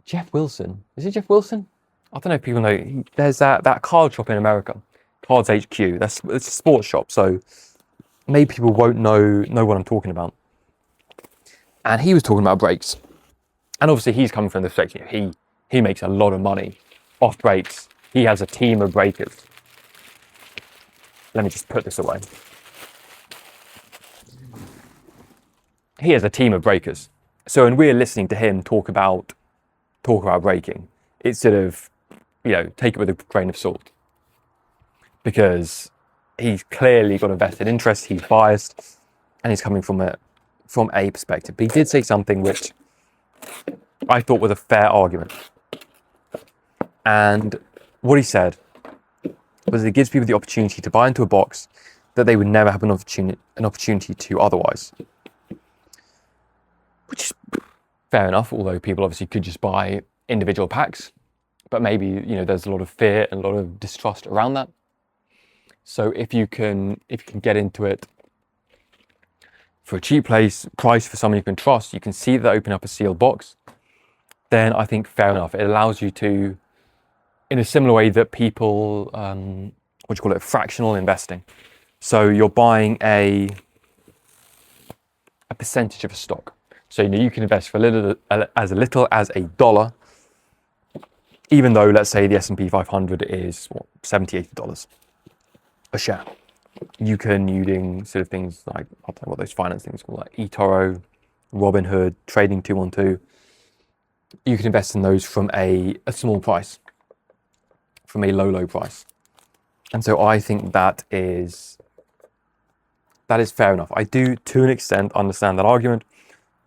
Jeff Wilson. Is it Jeff Wilson? I don't know if people know. There's that card shop in America, Cards HQ. It's a sports shop, so maybe people won't know what I'm talking about. And he was talking about breaks. And obviously he's coming from the perspective, he makes a lot of money off breaks. He has a team of breakers. Let me just put this away. He has a team of breakers. So when we're listening to him talk about breaking, it's take it with a grain of salt. Because he's clearly got a vested interest, he's biased, and he's coming from a perspective. But he did say something which I thought was a fair argument. And what he said was it gives people the opportunity to buy into a box that they would never have an opportunity to otherwise. Which is fair enough, although people obviously could just buy individual packs. But maybe, there's a lot of fear and a lot of distrust around that. So if you can get into it for a cheap price for someone you can trust, you can see that open up a sealed box, then I think fair enough. It allows you to, in a similar way that people, fractional investing. So you're buying a percentage of a stock. So, you can invest for as little as $1, even though, let's say, the S&P 500 is $70, $80 a share. You can, using sort of things like, I don't know what those finance things called, like eToro, Robinhood, Trading 212, you can invest in those from a small price, from a low price. And so I think that is fair enough. I do, to an extent, understand that argument,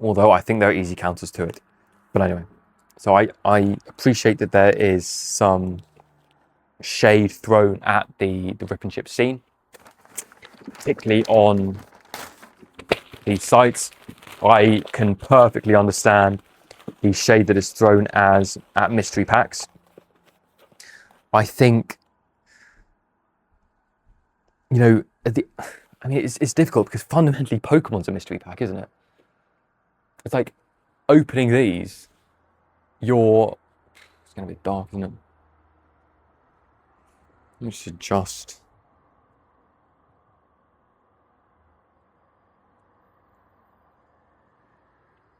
although I think there are easy counters to it. But anyway, so I appreciate that there is some shade thrown at the rip and chip scene, particularly on these sites. I can perfectly understand the shade that is thrown at mystery packs. I think, it's difficult because fundamentally Pokemon's a mystery pack, isn't it? It's like opening these, it's going to be dark, isn't it? We should just...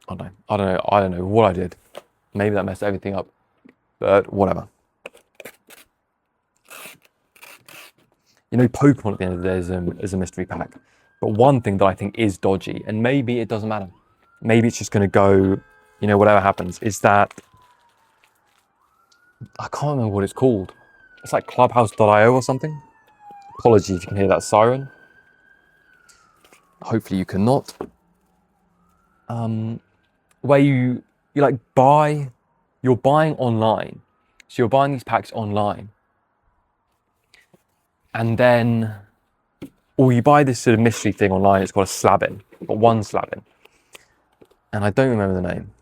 I don't know what I did. Maybe that messed everything up, but whatever. Pokemon at the end of the day is a mystery pack. But one thing that I think is dodgy, and maybe it doesn't matter, maybe it's just going to go, whatever happens, is that, I can't remember what it's called. It's like Clubhouse.io or something. Apologies if you can hear that siren. Hopefully you cannot. Where you like you're buying online. So you're buying these packs online. And then, or you buy this sort of mystery thing online, it's called a Slab-in, got one Slab-in. And I don't remember the name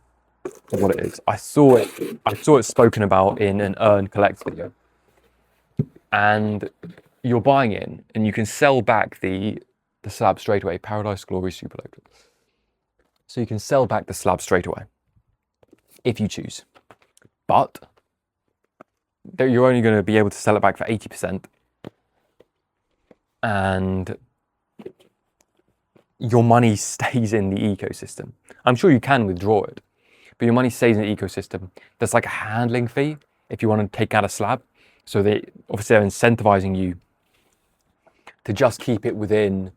of what it is. I saw it spoken about in an Earn Collect video. And you're buying in, and you can sell back the slab straight away, Paradise Glory Super Local. So you can sell back the slab straight away, if you choose. But you're only going to be able to sell it back for 80%. And your money stays in the ecosystem. I'm sure you can withdraw it, but your money stays in the ecosystem. There's like a handling fee if you want to take out a slab. So they're incentivizing you to just keep it within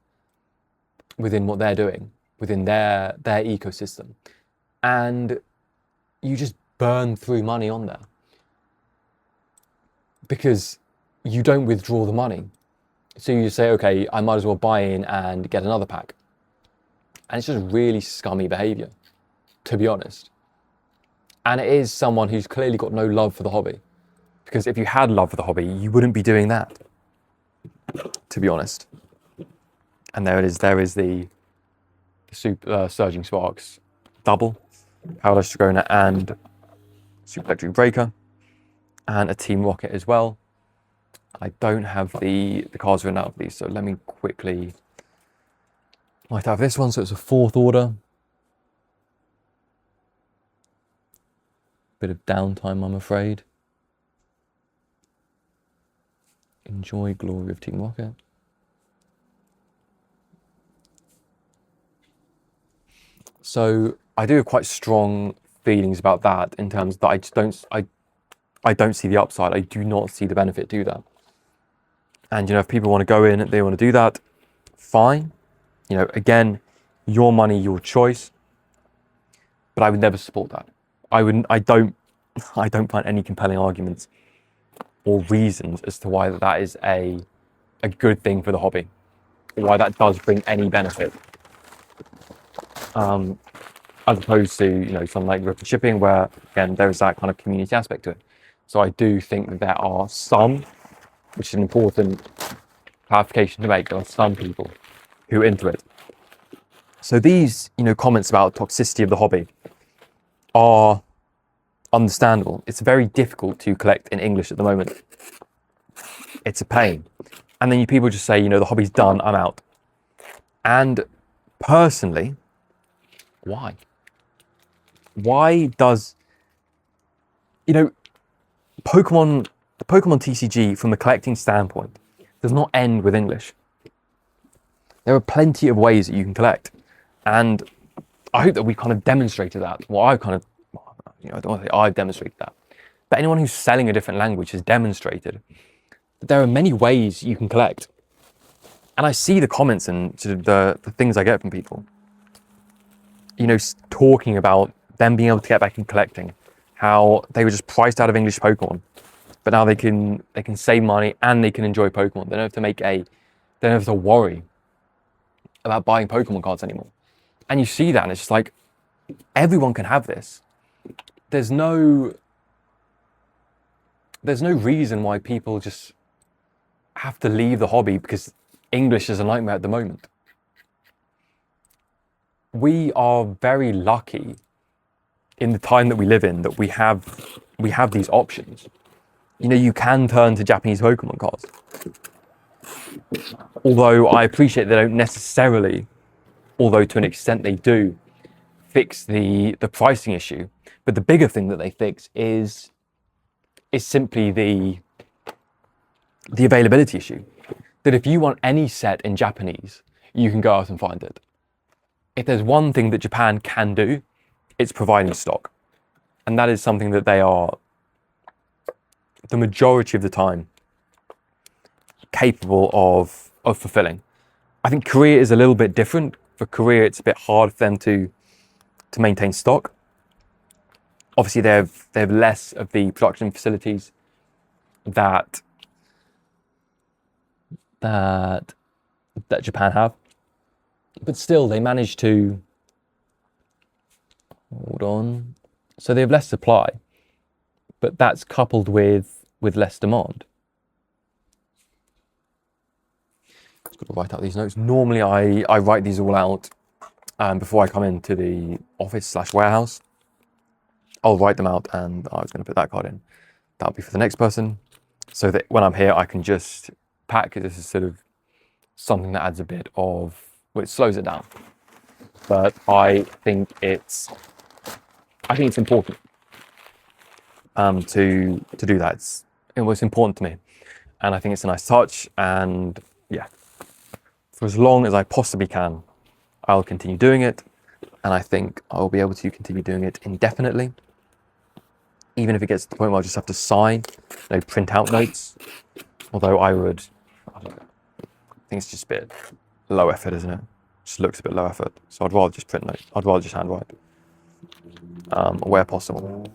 what they're doing, within their ecosystem. And you just burn through money on there because you don't withdraw the money. So you say, okay, I might as well buy in and get another pack. And it's just really scummy behavior, to be honest. And it is someone who's clearly got no love for the hobby. Because if you had love for the hobby, you wouldn't be doing that, to be honest. And there it is. There is the Surging Sparks double, Paradise Dragona and Super Electric Breaker, and a Team Rocket as well. I don't have the cards written out of these, so let me quickly... Might have this one, so it's a 4th order. Bit of downtime, I'm afraid. Enjoy Glory of Team Rocket. So I do have quite strong feelings about that in terms that I don't see the upside. I do not see the benefit to that. And if people want to go in, they want to do that, fine. Again, your money, your choice. But I would never support that. I don't find any compelling arguments or reasons as to why that is a good thing for the hobby, or why that does bring any benefit. As opposed to, something like Rip and Shipping, where again there is that kind of community aspect to it. So I do think that there are some, which is an important clarification to make, there are some people who are into it. So these, comments about toxicity of the hobby are understandable. It's very difficult to collect in English at the moment. It's a pain. And then people just say, the hobby's done, I'm out. And personally, why? Why does, Pokemon TCG from a collecting standpoint does not end with English. There are plenty of ways that you can collect. And I hope that we kind of demonstrated that. Well, I've kind of, I don't want to say I've demonstrated that, but anyone who's selling a different language has demonstrated that there are many ways you can collect. And I see the comments and sort of the things I get from people, talking about them being able to get back and collecting, how they were just priced out of English Pokemon, but now they can save money and they can enjoy Pokemon. They don't have to worry about buying Pokemon cards anymore. And you see that, and it's just like, everyone can have this. There's no reason why people just have to leave the hobby because English is a nightmare at the moment. We are very lucky in the time that we live in that we have these options. You can turn to Japanese Pokemon cards. Although I appreciate they don't necessarily, although to an extent they do, fix the pricing issue. But the bigger thing that they fix is simply the availability issue. That if you want any set in Japanese, you can go out and find it. If there's one thing that Japan can do, it's providing stock. And that is something that they are, the majority of the time, capable of fulfilling. I think Korea is a little bit different. For Korea, it's a bit hard for them to maintain stock. Obviously, they have less of the production facilities that Japan have, but still they manage to hold on. So they have less supply, but that's coupled with less demand. Just got to write out these notes. Normally, I write these all out before I come into the office/warehouse. I'll write them out, and I was going to put that card in. That'll be for the next person, so that when I'm here, I can just pack. This is sort of something that adds a bit of, well, it slows it down. But I think it's important to do that. It was important to me, and I think it's a nice touch. And yeah, for as long as I possibly can, I'll continue doing it, and I think I'll be able to continue doing it indefinitely. Even if it gets to the point where I just have to sign, print out notes. Although I think it's just a bit low effort, isn't it? Just looks a bit low effort. So I'd rather just print notes. I'd rather just handwrite, where possible.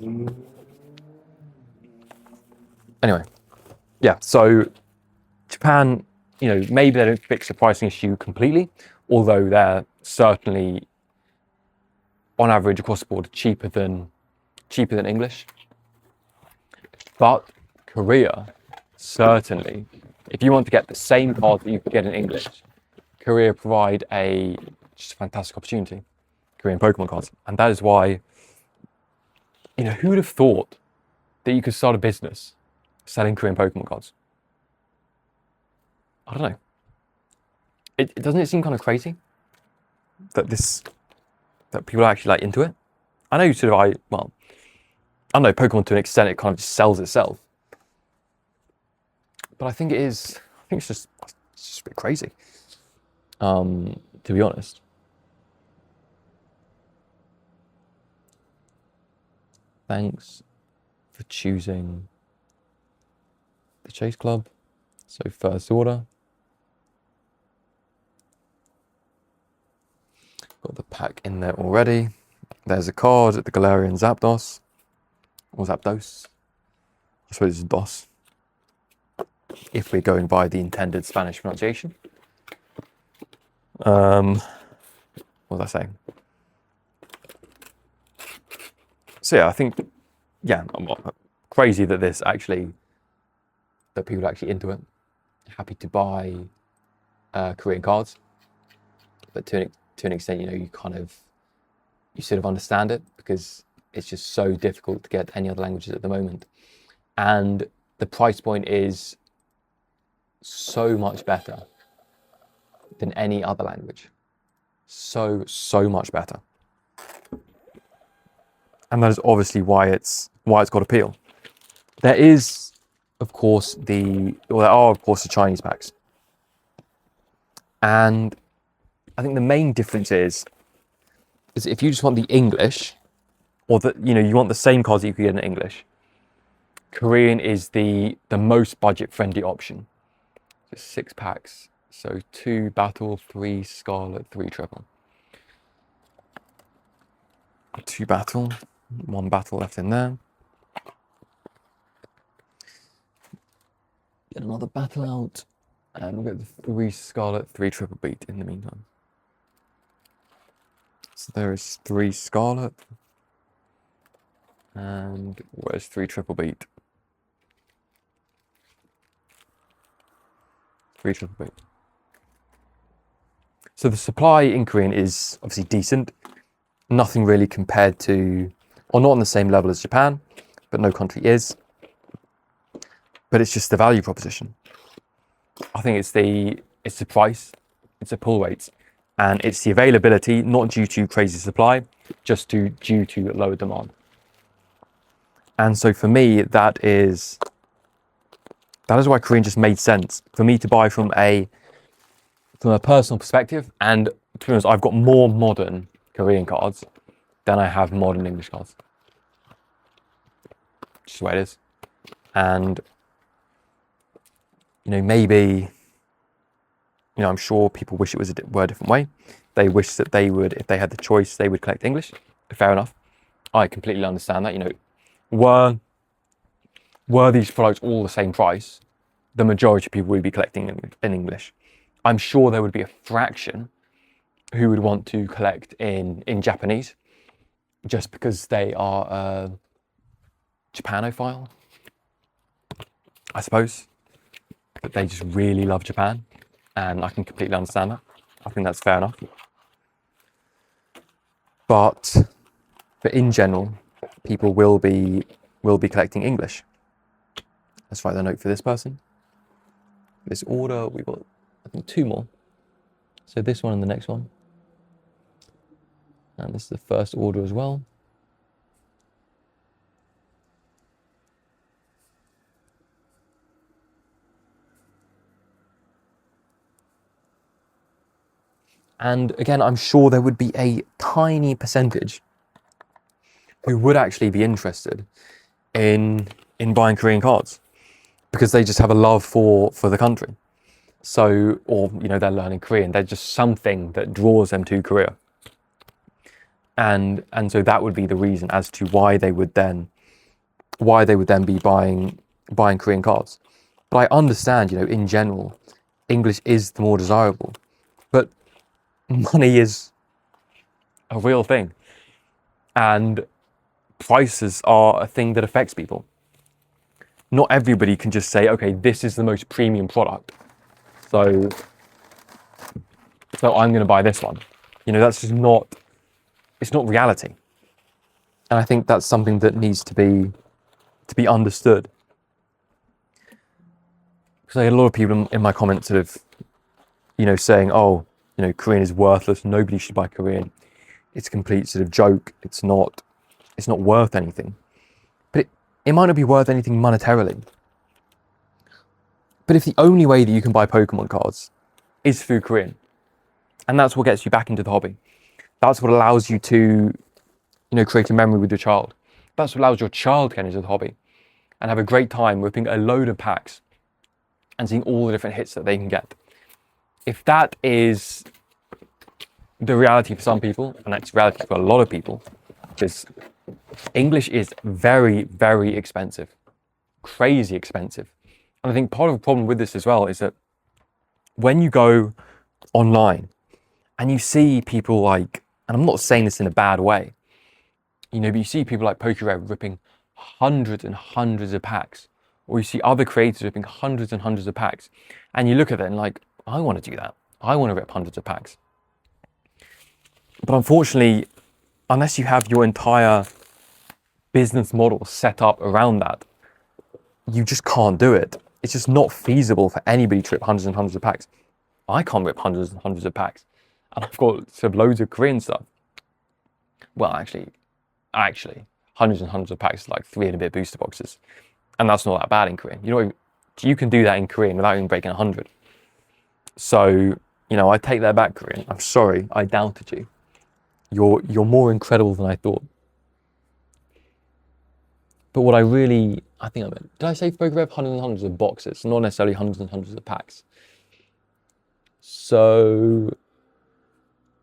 Anyway, yeah. So Japan, maybe they don't fix the pricing issue completely, although they're certainly, on average across the board, cheaper than English. But Korea, certainly, if you want to get the same card that you could get in English, Korea provide just a fantastic opportunity, Korean Pokemon cards. And that is why, who would have thought that you could start a business selling Korean Pokemon cards? I don't know. Doesn't it seem kind of crazy that people are actually into it? I know I know Pokemon to an extent, it kind of just sells itself. But I think it's just a bit crazy, to be honest. Thanks for choosing the Chase Club. So first order. Got the pack in there already. There's a card at the Galarian Zapdos. Or Zapdos. I suppose it's DOS. If we're going by the intended Spanish pronunciation. What was I saying? So yeah, I think, I'm crazy that people are actually into it. Happy to buy Korean cards. But to an extent, you sort of understand it, because it's just so difficult to get any other languages at the moment. And the price point is so much better than any other language. So much better. And that is obviously why it's got appeal. There is, of course, there are the Chinese packs. And I think the main difference is is if you just want the English, or you want the same cards that you could get in English, Korean is the most budget friendly option. Just 6 packs. So 2 battle, 3 scarlet, 3 triple. 2 battle, 1 battle left in there. Get another battle out, and we'll get the 3 scarlet, 3 triple beat in the meantime. So there is 3 scarlet, and where's 3 triple beat? 3 triple beat. So the supply in Korean is obviously decent. Nothing really compared to, or not on the same level as Japan, but no country is. But it's just the value proposition. I think it's the price, it's the pull rates, and it's the availability, not due to crazy supply, just due to lower demand. And so for me, that is why Korean just made sense for me to buy from a personal perspective. And to be honest, I've got more modern Korean cards than I have modern English cards. Just the way it is. And maybe, I'm sure people wish it were a different way. They wish that they would, if they had the choice, they would collect English. Fair enough. I completely understand that. Were these products all the same price, the majority of people would be collecting in English. I'm sure there would be a fraction who would want to collect in Japanese, just because they are a Japanophile, I suppose. But they just really love Japan, and I can completely understand that. I think that's fair enough. But in general, people will be collecting English. Let's write the note for this person. This order, we've got, I think, 2 more. So this one and the next one. And this is the first order as well. And again, I'm sure there would be a tiny percentage who would actually be interested in buying Korean cards, because they just have a love for the country. So, or they're learning Korean. There's just something that draws them to Korea. And so that would be the reason as to why they would then be buying Korean cards. But I understand, in general, English is the more desirable. But money is a real thing, and prices are a thing that affects people. Not everybody can just say, okay, this is the most premium product, so I'm going to buy this one. That's just not, it's not reality. And I think that's something that needs to be understood. Because I had a lot of people in my comments sort of, saying, oh, Korean is worthless. Nobody should buy Korean. It's a complete sort of joke. It's not worth anything. But it might not be worth anything monetarily. But if the only way that you can buy Pokemon cards is through Korean, and that's what gets you back into the hobby, that's what allows you to, create a memory with your child. That's what allows your child to get into the hobby and have a great time ripping a load of packs and seeing all the different hits that they can get. If that is the reality for some people, and that's reality for a lot of people, because English is very, very expensive, crazy expensive. And I think part of the problem with this as well is that when you go online and you see people like, and I'm not saying this in a bad way, but you see people like PokeRare ripping hundreds and hundreds of packs, or you see other creators ripping hundreds and hundreds of packs, and you look at it and like, I want to do that. I want to rip hundreds of packs. But unfortunately, unless you have your entire business model set up around that, you just can't do it. It's just not feasible for anybody to rip hundreds and hundreds of packs. I can't rip hundreds and hundreds of packs. And I've got sort of loads of Korean stuff. Well, actually, hundreds and hundreds of packs, like 3 and a bit booster boxes. And that's not that bad in Korean. You can do that in Korean without even breaking 100. So, I take that back, Korean. I'm sorry, I doubted you. You're more incredible than I thought. But what I think I meant, did I say PokeRev hundreds and hundreds of boxes, not necessarily hundreds and hundreds of packs? So,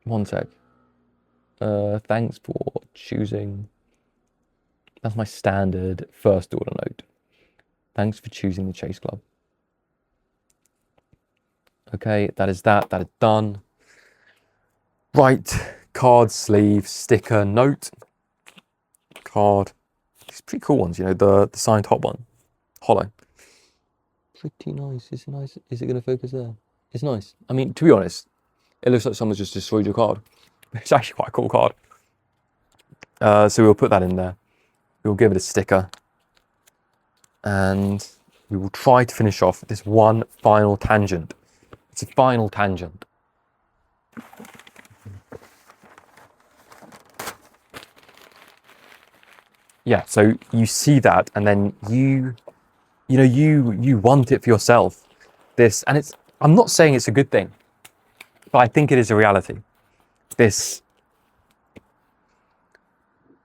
one sec. Thanks for choosing. That's my standard first order note. Thanks for choosing the Chase Club. Okay, that is done. Right, card, sleeve, sticker, note, card. These pretty cool ones, you know, the signed top one, hollow. Pretty nice. Is it nice? Is it going to focus there? It's nice. I mean, to be honest, it looks like someone's just destroyed your card. It's actually quite a cool card. So we'll put that in there. We'll give it a sticker. And we will try to finish off this one final tangent. It's a final tangent. Yeah, so you see that, and then you want it for yourself. And I'm not saying it's a good thing, but I think it is a reality. This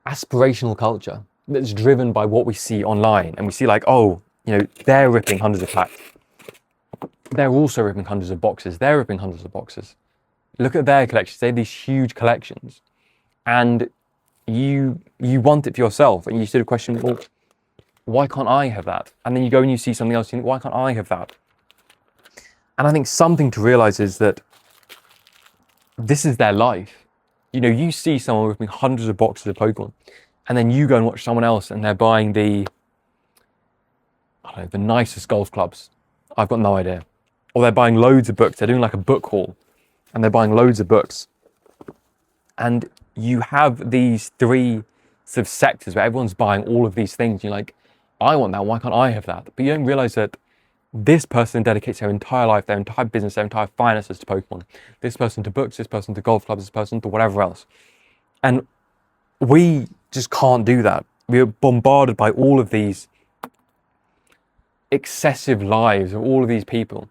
aspirational culture that's driven by what we see online, and we see like, oh, you know, they're ripping hundreds of packs. They're also ripping hundreds of boxes. They're ripping hundreds of boxes. Look at their collections. They have these huge collections, and you want it for yourself, and you sort of question, well, why can't I have that? And then you go and you see something else, you think, why can't I have that? And I think something to realize is that this is their life. You know, you see someone ripping hundreds of boxes of Pokemon, and then you go and watch someone else and they're buying the nicest golf clubs. I've got no idea. Or they're buying loads of books. They're doing like a book haul, and they're buying loads of books. And you have these three sort of sectors where everyone's buying all of these things. You're like, I want that. Why can't I have that? But you don't realize that this person dedicates their entire life, their entire business, their entire finances to Pokemon. This person to books, this person to golf clubs, this person to whatever else. And we just can't do that. We're bombarded by all of these excessive lives of all of these people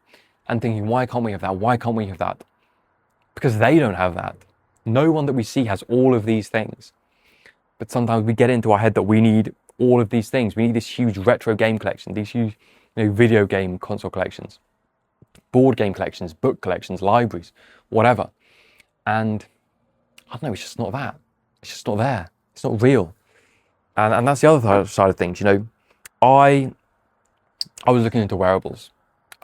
and thinking, why can't we have that? Why can't we have that? Because they don't have that. No one that we see has all of these things. But sometimes we get into our head that we need all of these things. We need this huge retro game collection, these huge, you know, video game console collections, board game collections, book collections, libraries, whatever. And I don't know, it's just not that. It's just not there. It's not real. And that's the other side of things. You know, I was looking into wearables.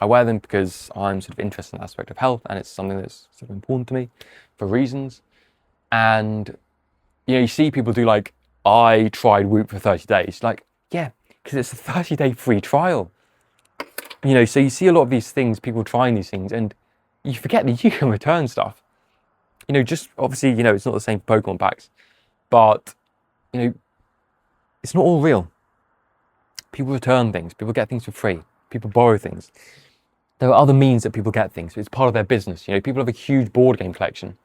I wear them because I'm sort of interested in the aspect of health, and it's something that's sort of important to me for reasons. And, you know, you see people do like, I tried Whoop for 30 days. Like, yeah, because it's a 30-day free trial. You know, so you see a lot of these things, people trying these things, and you forget that you can return stuff. You know, just obviously, you know, it's not the same for Pokemon packs, but, you know, it's not all real. People return things, people get things for free, people borrow things. There are other means that people get things. It's part of their business. You know, people have a huge board game collection,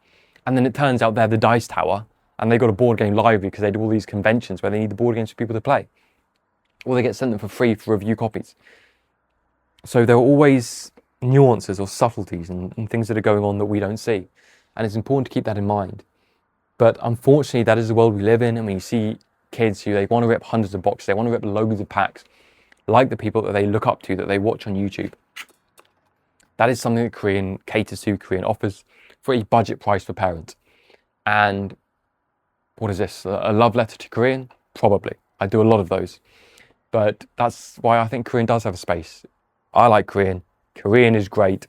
and then it turns out they're the Dice Tower, and they've got a board game library because they do all these conventions where they need the board games for people to play. Or they get sent them for free for review copies. So there are always nuances or subtleties and things that are going on that we don't see. And it's important to keep that in mind. But unfortunately, that is the world we live in. And when you see kids who they want to rip hundreds of boxes, they want to rip loads of packs, like the people that they look up to, that they watch on YouTube. That is something that Korean caters to, Korean offers for a budget price for parents. And what is this? A love letter to Korean? Probably. I do a lot of those. But that's why I think Korean does have a space. I like Korean. Korean is great.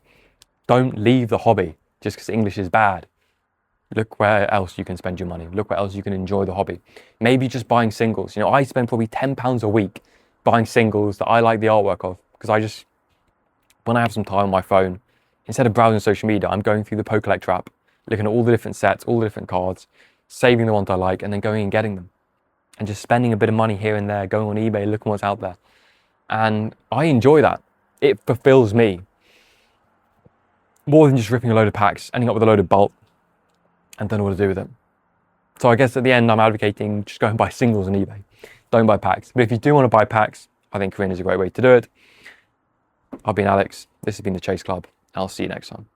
Don't leave the hobby just because English is bad. Look where else you can spend your money. Look where else you can enjoy the hobby. Maybe just buying singles. You know, I spend probably £10 a week buying singles that I like the artwork of, because when I have some time on my phone, instead of browsing social media, I'm going through the Pokelector app, looking at all the different sets, all the different cards, saving the ones I like, and then going and getting them. And just spending a bit of money here and there, going on eBay, looking what's out there. And I enjoy that. It fulfills me. More than just ripping a load of packs, ending up with a load of bulk, and don't know what to do with it. So I guess at the end, I'm advocating just go and buy singles on eBay. Don't buy packs. But if you do want to buy packs, I think Korean is a great way to do it. I've been Alex. This has been the Chase Club. I'll see you next time.